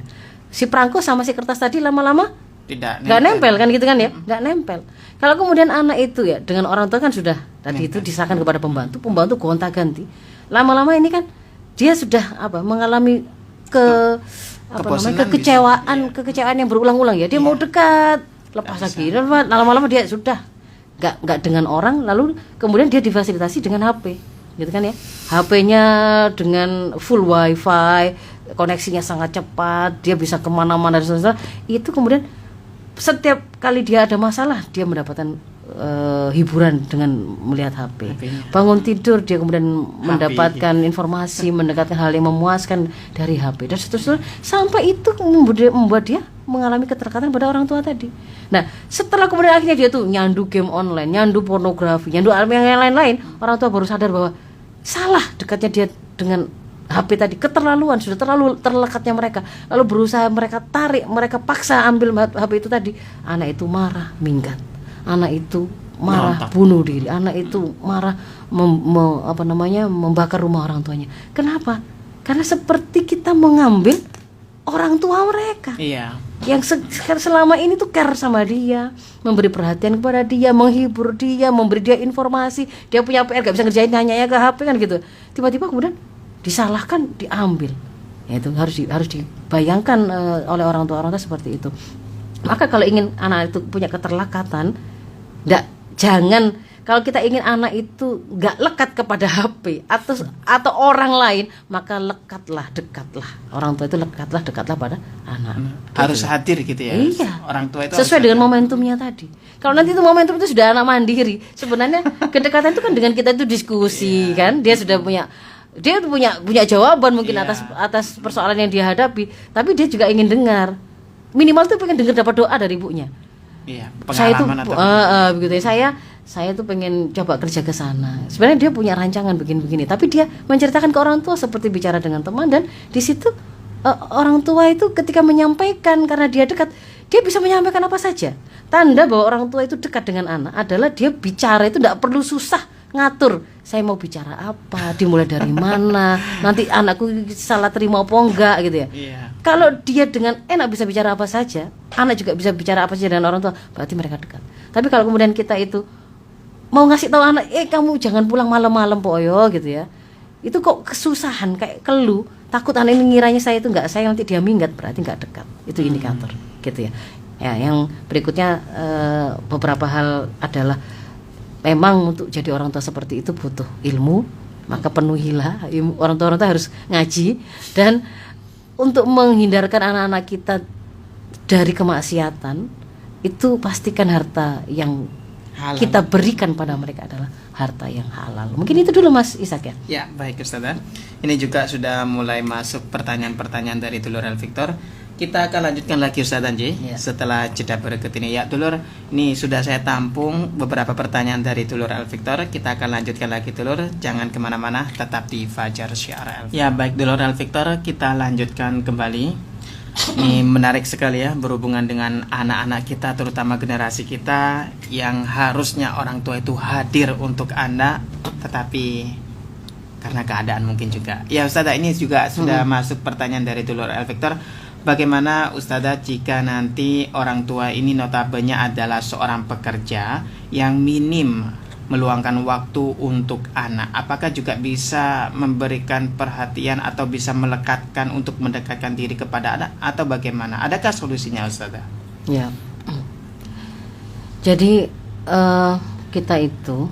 S1: Si perangko sama si kertas tadi lama-lama nggak nempel kan gitu kan ya, nggak nempel. Kalau kemudian anak itu ya dengan orang tua kan sudah tadi itu diserahkan kepada pembantu gonta-ganti. Lama-lama ini kan dia sudah mengalami kekecewaan yang berulang-ulang ya. Dia mau dekat, lepas lagi, lama-lama dia sudah nggak dengan orang, lalu kemudian dia difasilitasi dengan HP, gitu kan ya. HP-nya dengan full wifi, koneksinya sangat cepat, dia bisa kemana-mana dan sebagainya. Itu kemudian setiap kali dia ada masalah, dia mendapatkan hiburan dengan melihat HP. Bangun tidur dia kemudian mendapatkan informasi, mendapatkan hal yang memuaskan dari HP dan seterusnya, sampai itu membuat dia mengalami keterkaitan pada orang tua tadi. Nah, setelah kemudian akhirnya dia tuh nyandu game online, nyandu pornografi, nyandu yang lain-lain, orang tua baru sadar bahwa salah dekatnya dia dengan HP tadi, keterlaluan, sudah terlalu terlekatnya mereka. Lalu berusaha mereka tarik, mereka paksa ambil HP itu tadi. Anak itu marah, minggat. Anak itu marah, bunuh diri. Anak itu marah, membakar rumah orang tuanya. Kenapa? Karena seperti kita mengambil orang tua mereka.
S3: Iya.
S1: Yang selama ini tuh care sama dia, memberi perhatian kepada dia, menghibur dia, memberi dia informasi. Dia punya PR gak bisa ngerjain, hanya ke HP kan gitu. Tiba-tiba kemudian disalahkan, diambil. Ya, itu harus dibayangkan oleh orang tua seperti itu. Maka kalau ingin anak itu punya keterlekatan, jangan, kalau kita ingin anak itu nggak lekat kepada HP atau orang lain, maka dekatlah. Orang tua itu dekatlah pada anak.
S3: Harus hadir gitu ya.
S1: Iya.
S3: Orang tua itu
S1: sesuai dengan momentumnya tadi. Kalau nanti itu momentum itu sudah anak mandiri, sebenarnya kedekatan itu kan dengan kita itu diskusi kan, dia sudah punya jawaban mungkin atas persoalan yang dia hadapi, tapi dia juga ingin dengar, minimal tuh pengen dengar dapat doa dari ibunya.
S3: Iya,
S1: Saya tuh
S3: begitu
S1: ya, saya tuh pengen coba kerja ke sana. Sebenarnya dia punya rancangan begini-begini, tapi dia menceritakan ke orang tua seperti bicara dengan teman, dan di situ orang tua itu ketika menyampaikan, karena dia dekat, dia bisa menyampaikan apa saja. Tanda bahwa orang tua itu dekat dengan anak adalah dia bicara itu tidak perlu susah ngatur, saya mau bicara apa, dimulai dari mana, nanti anakku salah terima apa enggak gitu ya. Kalau dia dengan enak bisa bicara apa saja, anak juga bisa bicara apa saja dengan orang tua, berarti mereka dekat. Tapi kalau kemudian kita itu mau ngasih tahu anak, kamu jangan pulang malam-malam Poyo gitu ya, itu kok kesusahan, kayak keluh, takut anak ini ngiranya saya itu enggak sayang, nanti dia minggat, berarti enggak dekat. Itu indikator gitu ya. Ya, yang berikutnya beberapa hal adalah memang untuk jadi orang tua seperti itu butuh ilmu, maka penuhilah orang tua harus ngaji, dan untuk menghindarkan anak-anak kita dari kemaksiatan itu pastikan harta yang halal kita berikan pada mereka adalah harta yang halal. Mungkin itu dulu Mas Ishak ya.
S3: Ya, baik Ustazah. Ini juga sudah mulai masuk pertanyaan-pertanyaan dari Dulur El Victor. Kita akan lanjutkan lagi Ustazah Anji setelah jeda berikut ini. Ya Dulur, ini sudah saya tampung beberapa pertanyaan dari Dulur El Victor. Kita akan lanjutkan lagi Dulur. Jangan kemana-mana, tetap di Fajar Syiar El. Ya baik Dulur El Victor, kita lanjutkan kembali. Ini menarik sekali ya, berhubungan dengan anak-anak kita, terutama generasi kita yang harusnya orang tua itu hadir untuk anak, tetapi karena keadaan mungkin juga. Ya Ustazah, ini juga sudah masuk pertanyaan dari Dulur El Victor. Bagaimana Ustazah jika nanti orang tua ini notabene adalah seorang pekerja yang minim meluangkan waktu untuk anak, apakah juga bisa memberikan perhatian atau bisa melekatkan untuk mendekatkan diri kepada anak, atau bagaimana? Adakah solusinya Ustazah?
S1: Ya. Jadi kita itu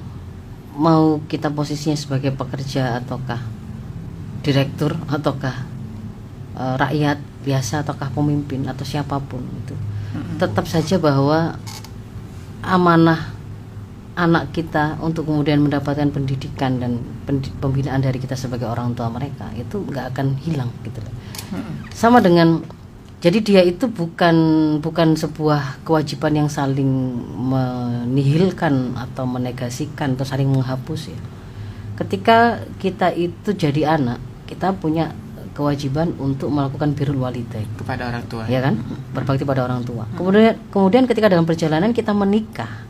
S1: mau kita posisinya sebagai pekerja ataukah direktur ataukah rakyat biasa ataukah pemimpin atau siapapun itu, tetap saja bahwa amanah anak kita untuk kemudian mendapatkan pendidikan dan pembinaan dari kita sebagai orang tua mereka, itu nggak akan hilang gitu loh. Sama dengan, jadi dia itu bukan sebuah kewajiban yang saling menihilkan atau menegasikan atau saling menghapus ya. Ketika kita itu jadi anak, kita punya kewajiban untuk melakukan birrul walidain
S3: kepada orang tua,
S1: ya kan, berbakti pada orang tua. Kemudian ketika dalam perjalanan kita menikah,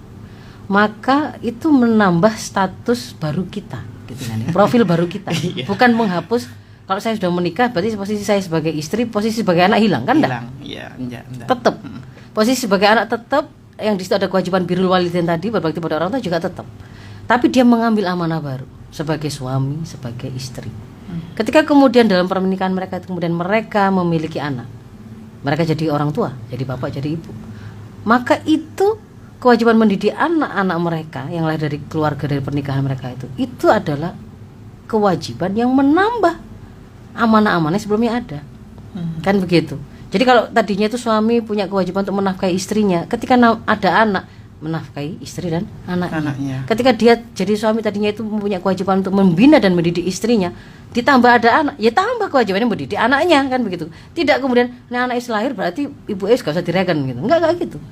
S1: maka itu menambah status baru kita, gitu kan, profil baru kita. Bukan menghapus. Kalau saya sudah menikah, berarti posisi saya sebagai istri, posisi sebagai anak hilang kan? Hilang,
S3: iya, enggak.
S1: Tetap. Posisi sebagai anak tetap, yang di situ ada kewajiban birrul walidain tadi, berbakti pada orang tua juga tetap. Tapi dia mengambil amanah baru sebagai suami, sebagai istri. Ketika kemudian dalam pernikahan mereka itu kemudian mereka memiliki anak, mereka jadi orang tua, jadi bapak, jadi ibu, maka itu kewajiban mendidik anak-anak mereka yang lahir dari keluarga, dari pernikahan mereka itu adalah kewajiban yang menambah amanah-amanah sebelumnya ada. Kan begitu. Jadi kalau tadinya itu suami punya kewajiban untuk menafkahi istrinya, ketika ada anak, menafkahi istri dan anaknya. Ketika dia jadi suami tadinya itu mempunyai kewajiban untuk membina dan mendidik istrinya, ditambah ada anak, ya tambah kewajibannya mendidik anaknya, kan begitu. Tidak kemudian anak istri lahir berarti ibu gak usah direken gitu. Enggak gitu.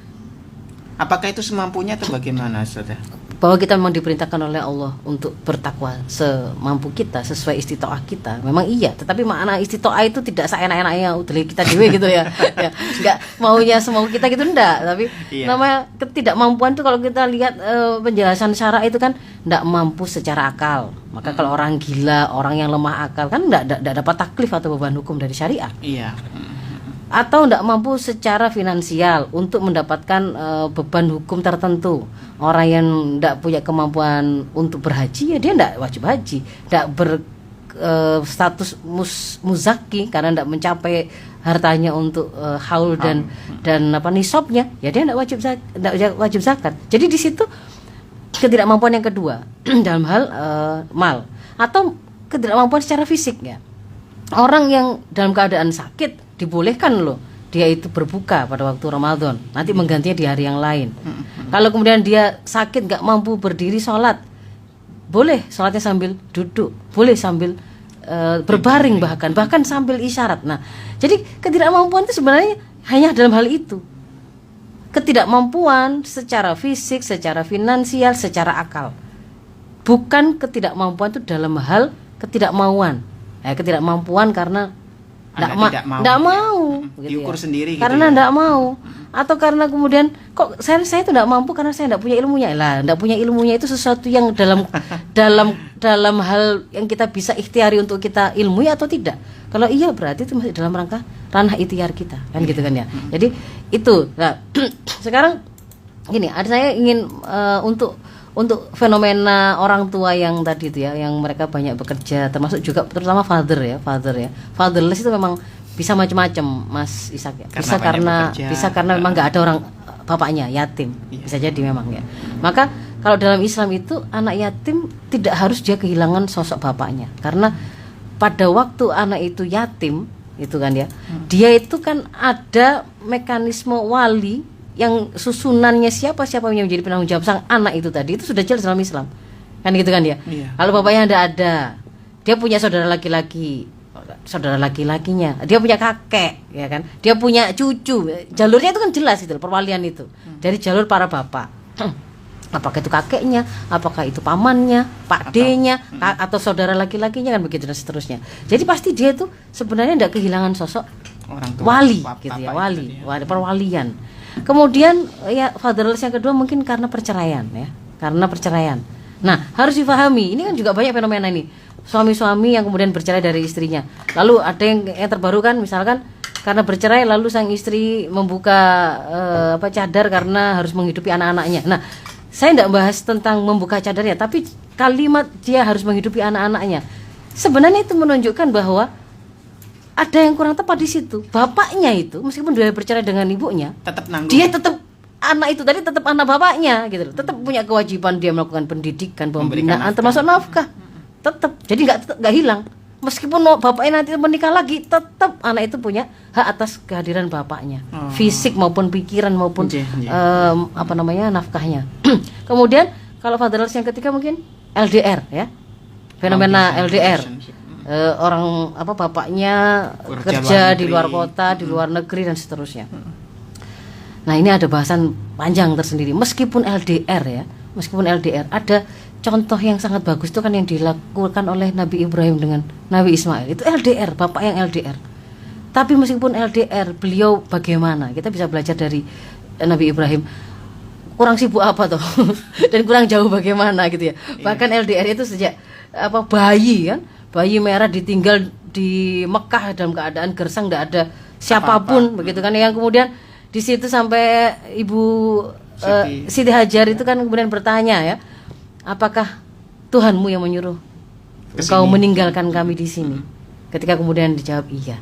S3: Apakah itu semampunya atau bagaimana, saudara?
S1: Bahwa kita memang diperintahkan oleh Allah untuk bertakwa semampu kita, sesuai istitoah kita. Memang iya, tetapi makna istitoah itu tidak seenak-enaknya udah kita dewe gitu ya. Ya, enggak maunya semau kita gitu enggak, tapi namanya ketidakmampuan itu kalau kita lihat penjelasan syara itu kan enggak mampu secara akal. Maka kalau orang gila, orang yang lemah akal kan enggak dapat taklif atau beban hukum dari syariat.
S3: Iya.
S1: Atau tidak mampu secara finansial untuk mendapatkan beban hukum tertentu. Orang yang tidak punya kemampuan untuk berhaji, ya dia tidak wajib haji, tidak berstatus muzaki karena tidak mencapai hartanya untuk haul dan nisabnya, ya dia tidak wajib zakat. Jadi di situ ketidakmampuan yang kedua dalam hal mal, atau ketidakmampuan secara fisik ya. Orang yang dalam keadaan sakit dibolehkan loh dia itu berbuka pada waktu Ramadan, nanti menggantinya di hari yang lain. Kalau kemudian dia sakit gak mampu berdiri sholat, boleh sholatnya sambil duduk, boleh sambil berbaring, bahkan sambil isyarat. Nah, jadi ketidakmampuan itu sebenarnya hanya dalam hal itu, ketidakmampuan secara fisik, secara finansial, secara akal. Bukan ketidakmampuan itu dalam hal ketidakmauan. Ketidakmampuan karena tidak mau gitu
S3: diukur
S1: ya.
S3: Sendiri
S1: karena
S3: gitu ya.
S1: Tidak mau, atau karena kemudian kok saya itu tidak mampu karena saya tidak punya ilmunya. Lah, tidak punya ilmunya itu sesuatu yang dalam hal yang kita bisa ikhtiari untuk kita ilmui atau tidak. Kalau iya berarti itu masih dalam rangka ranah ikhtiar kita, kan gitu kan ya. Jadi itu. Nah, sekarang gini, saya ingin untuk fenomena orang tua yang tadi itu ya, yang mereka banyak bekerja, termasuk juga terutama father ya. Fatherless itu memang bisa macam-macam, Mas Ishak ya. Bisa karena memang nggak ada orang bapaknya, yatim. Bisa jadi memang ya. Maka kalau dalam Islam itu anak yatim tidak harus dia kehilangan sosok bapaknya, karena pada waktu anak itu yatim itu kan ya, dia itu kan ada mekanisme wali yang susunannya siapa yang menjadi penanggung jawab sang anak itu tadi, itu sudah jelas dalam Islam, kan gitu kan ya. Kalau bapaknya tidak ada, dia punya saudara laki-lakinya, dia punya kakek, ya kan, dia punya cucu, jalurnya itu kan jelas itu perwalian itu dari jalur para bapak. Apakah itu kakeknya, apakah itu pamannya, pakdenya, atau saudara laki-lakinya, kan begitu dan seterusnya. Jadi pasti dia itu sebenarnya tidak kehilangan sosok orang tua, wali gitu ya, wali perwalian. Kemudian ya fatherless yang kedua mungkin karena perceraian ya, Nah, harus difahami, ini kan juga banyak fenomena ini. Suami-suami yang kemudian bercerai dari istrinya. Lalu ada yang terbaru kan, misalkan karena bercerai lalu sang istri membuka cadar karena harus menghidupi anak-anaknya. Nah, saya tidak bahas tentang membuka cadarnya, tapi kalimat dia harus menghidupi anak-anaknya. Sebenarnya itu menunjukkan bahwa ada yang kurang tepat di situ. Bapaknya itu meskipun dia bercerai dengan ibunya, tetap nanggung. Dia tetap anak itu tadi tetap anak bapaknya gitu loh. Tetap punya kewajiban dia melakukan pendidikan, pembinaan, termasuk nafkah. Tetap. Jadi enggak hilang. Meskipun bapaknya nanti menikah lagi, tetap anak itu punya hak atas kehadiran bapaknya. Fisik maupun pikiran maupun nafkahnya. Kemudian Kalau fatherless yang ketiga mungkin LDR ya. Fenomena LDR. Orang bapaknya kerja di luar kota, di luar negeri dan seterusnya. Nah, ini ada bahasan panjang tersendiri. Meskipun LDR, ada contoh yang sangat bagus itu kan yang dilakukan oleh Nabi Ibrahim dengan Nabi Ismail. Itu LDR, bapak yang LDR. Tapi meskipun LDR, beliau bagaimana? Kita bisa belajar dari Nabi Ibrahim. Kurang sibuk apa toh? Dan kurang jauh bagaimana gitu ya. Bahkan LDR itu sejak bayi kan, bayi merah ditinggal di Mekah dalam keadaan gersang, tidak ada siapapun begitu kan, yang kemudian di situ sampai Ibu Siti Hajar itu kan kemudian bertanya ya, apakah Tuhanmu yang menyuruh engkau meninggalkan kami di sini? Ketika kemudian dijawab iya,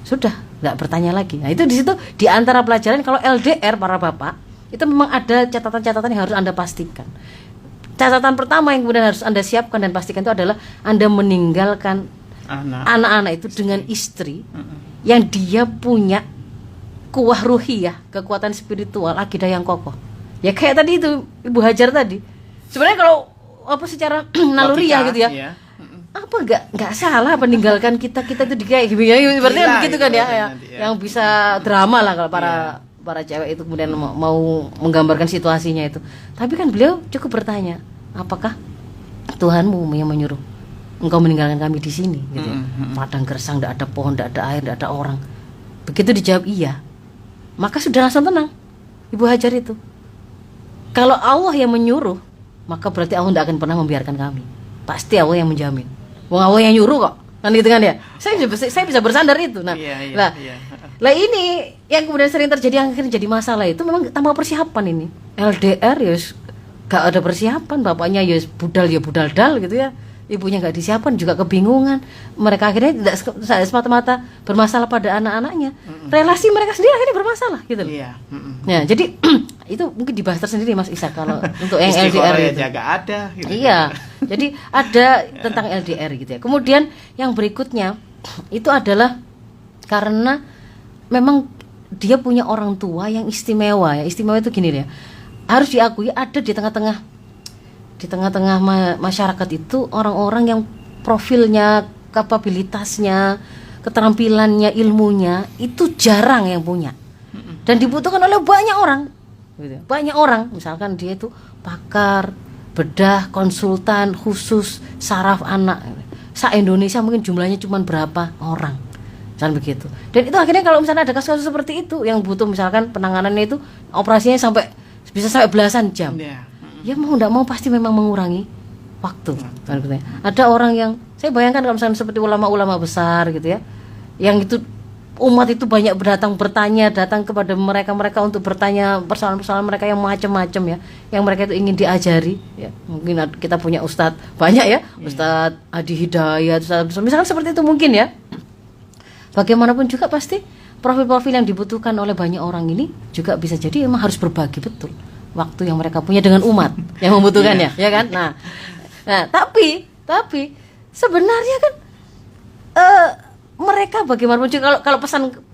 S1: sudah nggak bertanya lagi. Nah, itu di situ di antara pelajaran kalau LDR para bapak itu memang ada catatan-catatan yang harus Anda pastikan. Catatan pertama yang kemudian harus Anda siapkan dan pastikan itu adalah Anda meninggalkan anak-anak itu dengan istri yang dia punya kuwah ruhiyah, kekuatan spiritual, akidah yang kokoh. Ya kayak tadi itu Ibu Hajar tadi. Sebenarnya kalau secara naluriah gitu ya. Iya. Apa enggak salah meninggalkan kita itu kayak gitu ya. Sepertinya begitu kan ya. Yang bisa drama lah kalau para cewek itu kemudian mau menggambarkan situasinya itu. Tapi kan beliau cukup bertanya, apakah Tuhanmu yang menyuruh engkau meninggalkan kami di sini gitu. Padang gersang, tidak ada pohon, tidak ada air, tidak ada orang. Begitu dijawab iya, maka sudah langsung tenang Ibu Hajar itu. Kalau Allah yang menyuruh, maka berarti Allah tidak akan pernah membiarkan kami. Pasti Allah yang menjamin. Wong Allah yang nyuruh kok. Kan gitu kan ya. Saya bisa bersandar itu. Nah, Lah ini yang kemudian sering terjadi, yang akhirnya jadi masalah itu memang tanpa persiapan ini. LDR ya gak ada persiapan, bapaknya ya budal dal gitu ya. Ibunya gak disiapkan, juga kebingungan. Mereka akhirnya tidak semata-mata bermasalah pada anak-anaknya. Relasi mereka sendiri akhirnya bermasalah gitu loh. Iya. Nah, jadi itu mungkin dibahas tersendiri Mas Isa kalau untuk yang LDR itu.
S3: Jaga ada gitu.
S1: Iya. Jadi ada tentang LDR gitu ya. Kemudian yang berikutnya itu adalah karena memang dia punya orang tua yang istimewa ya. Istimewa itu gini ya. Harus diakui ada di tengah-tengah masyarakat itu orang-orang yang profilnya, kapabilitasnya, keterampilannya, ilmunya itu jarang yang punya. Dan dibutuhkan oleh banyak orang. Gitu. Banyak orang, misalkan dia itu pakar, bedah, konsultan khusus saraf anak. Se-Indonesia mungkin jumlahnya cuma berapa orang. Misalkan begitu. Dan itu akhirnya kalau misalnya ada kasus-kasus seperti itu yang butuh misalkan penanganannya itu operasinya bisa sampai belasan jam. Ya mau tidak mau pasti memang mengurangi waktu. Ada orang yang saya bayangkan kalau misalnya seperti ulama-ulama besar gitu ya, yang itu umat itu banyak datang kepada mereka untuk bertanya persoalan-persoalan mereka yang macam-macam ya, yang mereka itu ingin diajari ya. Mungkin kita punya ustadz banyak ya, Ustadz Adi Hidayat, misalkan seperti itu mungkin ya. Bagaimanapun juga pasti profil-profil yang dibutuhkan oleh banyak orang ini juga bisa jadi memang harus berbagi betul waktu yang mereka punya dengan umat yang membutuhkannya, ya kan? Nah, tapi sebenarnya kan mereka bagaimanapun juga kalau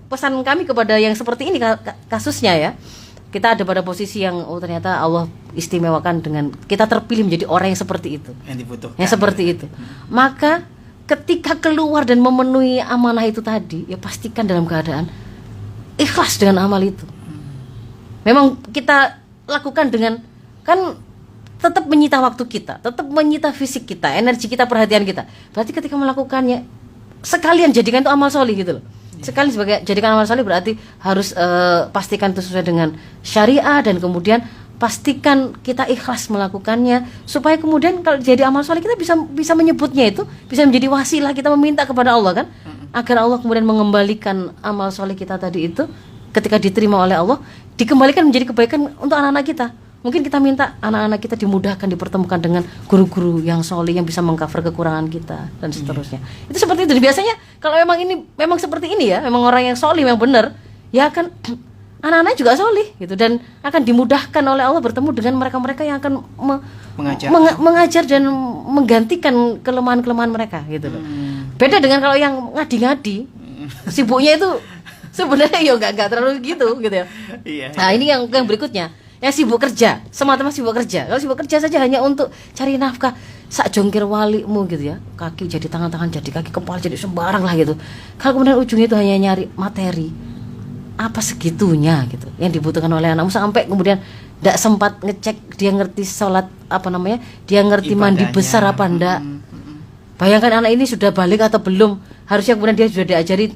S1: pesan kami kepada yang seperti ini kasusnya ya, kita ada pada posisi yang ternyata Allah istimewakan dengan kita terpilih menjadi orang yang seperti itu,
S3: yang dibutuhkan,
S1: yang seperti itu. Maka ketika keluar dan memenuhi amanah itu tadi, ya pastikan dalam keadaan ikhlas dengan amal itu. Memang kita lakukan dengan kan tetap menyita waktu kita, tetap menyita fisik kita, energi kita, perhatian kita. Berarti ketika melakukannya sekalian jadikan itu amal solih gitu loh. Sekali sebagai jadikan amal solih berarti harus pastikan itu sesuai dengan syariah, dan kemudian pastikan kita ikhlas melakukannya supaya kemudian kalau jadi amal soleh kita bisa menyebutnya itu, bisa menjadi wasilah kita meminta kepada Allah kan, agar Allah kemudian mengembalikan amal soleh kita tadi itu ketika diterima oleh Allah, dikembalikan menjadi kebaikan untuk anak-anak kita. Mungkin kita minta anak-anak kita dimudahkan, dipertemukan dengan guru-guru yang soleh yang bisa mengcover kekurangan kita dan seterusnya. Itu seperti itu. Biasanya kalau memang seperti ini ya, memang orang yang soleh yang benar, ya akan anak-anak juga soleh gitu, dan akan dimudahkan oleh Allah bertemu dengan mereka-mereka yang akan mengajar dan menggantikan kelemahan-kelemahan mereka gitu loh. Beda dengan kalau yang ngadi-ngadi, sibuknya itu sebenarnya ya nggak terlalu gitu ya. Nah ini yang berikutnya, yang sibuk kerja, semata-mata sibuk kerja. Kalau sibuk kerja saja hanya untuk cari nafkah, sak jongkir walimu gitu ya, kaki jadi tangan jadi kaki, kepala jadi sembarang lah gitu. Kalau kemudian ujungnya itu hanya nyari materi, apa segitunya gitu yang dibutuhkan oleh anakmu, sampai kemudian tidak sempat ngecek dia ngerti sholat dia ngerti mandi besar apa enggak. Bayangkan anak ini sudah balik atau belum, harusnya kemudian dia sudah diajari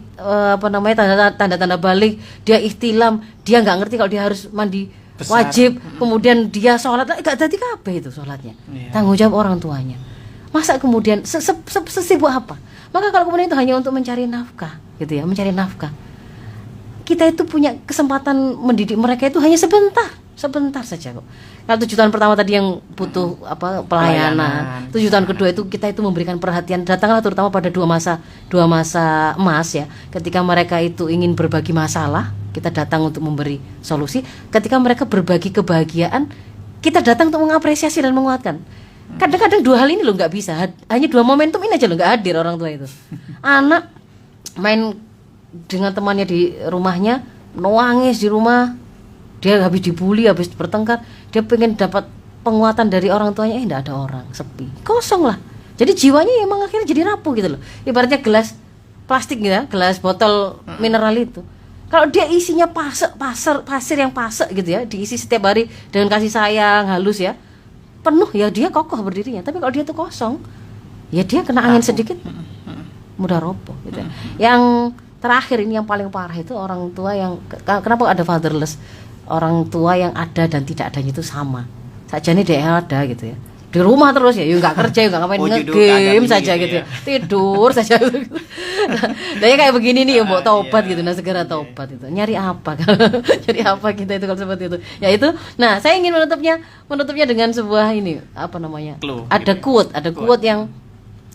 S1: tanda-tanda balik, dia ihtilam, dia nggak ngerti kalau dia harus mandi besar. Wajib, kemudian dia sholat nggak jadi kabeh itu sholatnya, tanggung jawab orang tuanya. Masa kemudian sesibuk apa? Maka kalau kemudian itu hanya untuk mencari nafkah gitu ya, mencari nafkah, kita itu punya kesempatan mendidik mereka itu hanya sebentar saja kok. Kalau 7 tahun pertama tadi yang butuh pelayanan, 7 tahun kedua itu kita itu memberikan perhatian, datanglah terutama pada dua masa emas ya, ketika mereka itu ingin berbagi masalah, kita datang untuk memberi solusi. Ketika mereka berbagi kebahagiaan, kita datang untuk mengapresiasi dan menguatkan. Kadang-kadang 2 hal ini loh nggak bisa, hanya 2 momentum ini aja loh nggak hadir orang tua itu. Anak main dengan temannya di rumahnya, nangis di rumah, dia habis dibully, habis bertengkar, dia pengen dapat penguatan dari orang tuanya, enggak ada orang, sepi, kosong lah. Jadi jiwanya emang akhirnya jadi rapuh gitu loh. Ibaratnya gelas plastik gitu ya, gelas botol mineral itu. Kalau dia isinya pasir yang pasek gitu ya, diisi setiap hari dengan kasih sayang halus ya, penuh ya, dia kokoh berdirinya. Tapi kalau dia tuh kosong, ya dia kena angin sedikit mudah roboh gitu ya. Yang terakhir ini yang paling parah itu orang tua yang, kenapa ada fatherless? Orang tua yang ada dan tidak adanya itu sama. Sajane dia ada gitu ya, di rumah terus ya, nggak kerja, nggak ngapain, nge-game saja gitu ya, tidur saja. Nah ya kayak begini nih ya, mau taubat gitu, nah segera taubat itu. Nyari apa? Nyari apa kita itu kalau seperti itu? Ya itu. Nah saya ingin menutupnya dengan sebuah ini ada quote yang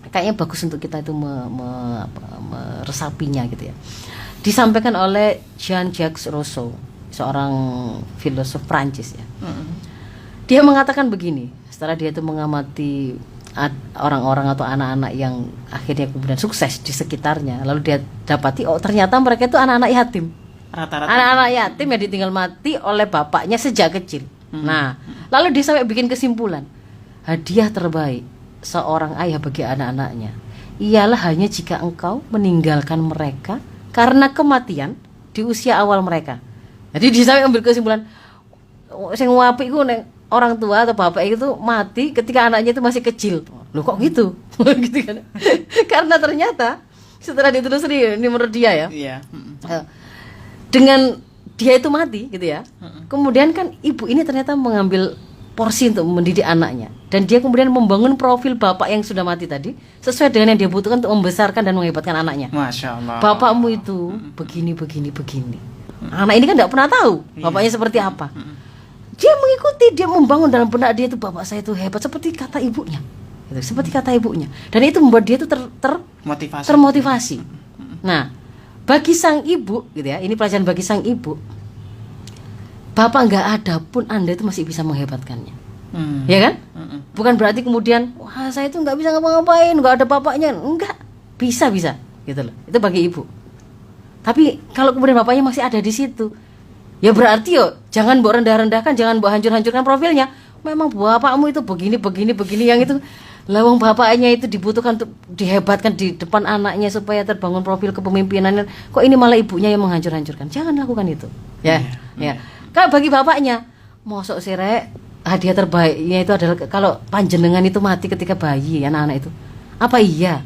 S1: kayaknya bagus untuk kita itu meresapinya gitu ya. Disampaikan oleh Jean-Jacques Rousseau, seorang filosof Prancis ya. Dia mengatakan begini, setelah dia itu mengamati orang-orang atau anak-anak yang akhirnya kemudian sukses di sekitarnya, lalu dia dapati ternyata mereka itu anak-anak yatim. Anak-anak yatim yang ditinggal mati oleh bapaknya sejak kecil. Nah, lalu dia sampai bikin kesimpulan, hadiah terbaik seorang ayah bagi anak-anaknya ialah hanya jika engkau meninggalkan mereka karena kematian di usia awal mereka. Jadi dia sampai ambil kesimpulan, sing apik ku nek orang tua atau bapak itu mati ketika anaknya itu masih kecil. Loh kok gitu? Gitu kan. Karena ternyata setelah ditelusuri ini menurut dia ya. Iya. Dengan dia itu mati gitu ya. Kemudian kan ibu ini ternyata mengambil porsi untuk mendidik anaknya, dan dia kemudian membangun profil bapak yang sudah mati tadi sesuai dengan yang dia butuhkan untuk membesarkan dan menghebatkan anaknya. Masya Allah. Bapakmu itu begini. Anak ini kan tidak pernah tahu bapaknya seperti apa. Dia mengikuti, dia membangun dalam benak dia itu bapak saya itu hebat seperti kata ibunya. Gitu, seperti kata ibunya. Dan itu membuat dia itu termotivasi. Nah, bagi sang ibu gitu ya, ini pelajaran bagi sang ibu. Bapak nggak ada pun Anda itu masih bisa menghebatkannya. Ya kan? Bukan berarti kemudian wah saya itu nggak bisa ngapa-ngapain, nggak ada bapaknya. Enggak, bisa gitu loh. Itu bagi ibu. Tapi kalau kemudian bapaknya masih ada di situ, ya berarti jangan mbok rendah-rendahkan, jangan mbok hancur-hancurkan profilnya. Memang bapakmu itu begini yang itu lawang bapaknya itu dibutuhkan untuk dihebatkan di depan anaknya supaya terbangun profil kepemimpinan. Kok ini malah ibunya yang menghancur-hancurkan? Jangan lakukan itu. Ya. Kalau bagi bapaknya, mosok sirek hadiah terbaiknya itu adalah kalau panjenengan itu mati ketika bayi, anak-anak itu. Apa iya?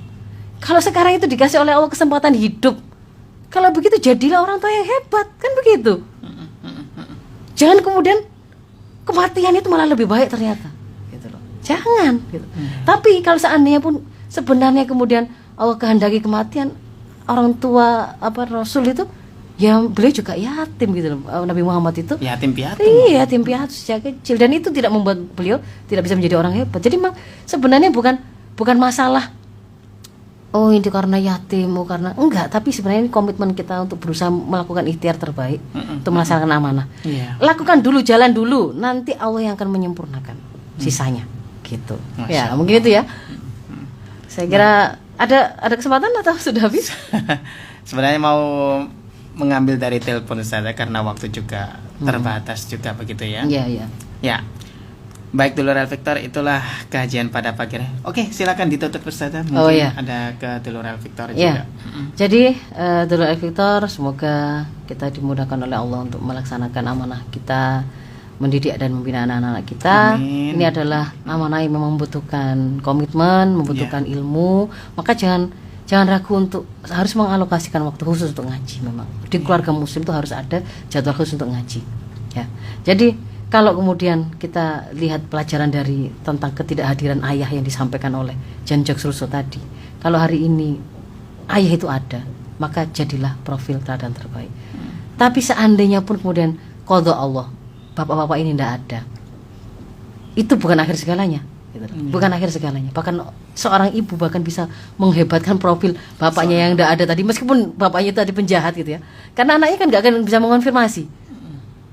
S1: Kalau sekarang itu dikasih oleh Allah kesempatan hidup, kalau begitu jadilah orang tua yang hebat, kan begitu. Jangan kemudian kematian itu malah lebih baik ternyata, gitu loh. Jangan, gitu. Tapi kalau seandainya pun sebenarnya kemudian Allah kehendaki kematian, orang tua Rasul itu, ya beliau juga yatim gitu loh. Nabi Muhammad itu yatim piatu. Iya, yatim piatu sejak kecil, dan itu tidak membuat beliau tidak bisa menjadi orang hebat. Jadi memang sebenarnya bukan masalah ini karena yatim, karena enggak, tapi sebenarnya ini komitmen kita untuk berusaha melakukan ikhtiar terbaik untuk melaksanakan amanah. Lakukan dulu, jalan dulu, nanti Allah yang akan menyempurnakan sisanya, gitu. Ya, mungkin itu ya. Saya kira ada kesempatan atau sudah habis?
S3: Sebenarnya mau mengambil dari telepon saja karena waktu juga terbatas juga begitu ya.
S1: Iya, iya.
S3: Ya. Baik dulur El Victor, itulah kajian pada pagi hari. Oke, silakan ditutup Ustazah. Mungkin ada ke dulur El Victor juga.
S1: Jadi dulur El Victor, semoga kita dimudahkan oleh Allah untuk melaksanakan amanah kita, mendidik dan membina anak-anak kita.
S3: Amin.
S1: Ini adalah amanah yang memang membutuhkan komitmen, membutuhkan ilmu. Maka jangan ragu untuk harus mengalokasikan waktu khusus untuk ngaji. Memang di keluarga muslim itu harus ada jadwal khusus untuk ngaji. Ya. Jadi kalau kemudian kita lihat pelajaran dari tentang ketidakhadiran ayah yang disampaikan oleh Jan Jacques Rousseau tadi, kalau hari ini ayah itu ada, maka jadilah profil teladan terbaik. Tapi seandainya pun kemudian qada Allah, bapak-bapak ini tidak ada, itu bukan akhir segalanya, gitu. Bukan akhir segalanya. Bahkan seorang ibu bahkan bisa menghebatkan profil bapaknya yang tidak ada tadi, meskipun bapaknya tadi penjahat gitu ya, karena anaknya kan nggak akan bisa mengonfirmasi.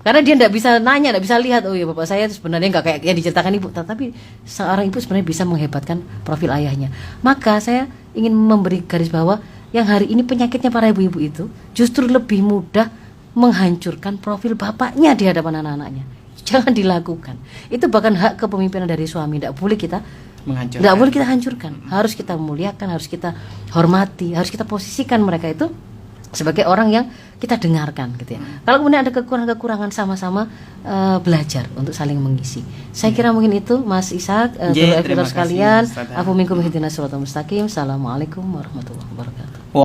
S1: Karena dia tidak bisa nanya, tidak bisa lihat, oh ya bapak saya sebenarnya nggak kayak yang diceritakan ibu. Tapi seorang ibu sebenarnya bisa menghebatkan profil ayahnya. Maka saya ingin memberi garis bawah yang hari ini penyakitnya para ibu-ibu itu justru lebih mudah menghancurkan profil bapaknya di hadapan anak-anaknya. Jangan dilakukan. Itu bahkan hak kepemimpinan dari suami. Tidak boleh kita menghancurkan. Tidak boleh kita hancurkan. Harus kita muliakan, harus kita hormati, harus kita posisikan mereka itu sebagai orang yang kita dengarkan gitu ya. Kalau kemudian ada kekurangan-kekurangan, sama-sama belajar untuk saling mengisi. Saya kira mungkin itu Mas Ishak, terima kasih sekalian. Aku minkum ihdinas shiratal mustaqim. Assalamualaikum warahmatullahi wabarakatuh.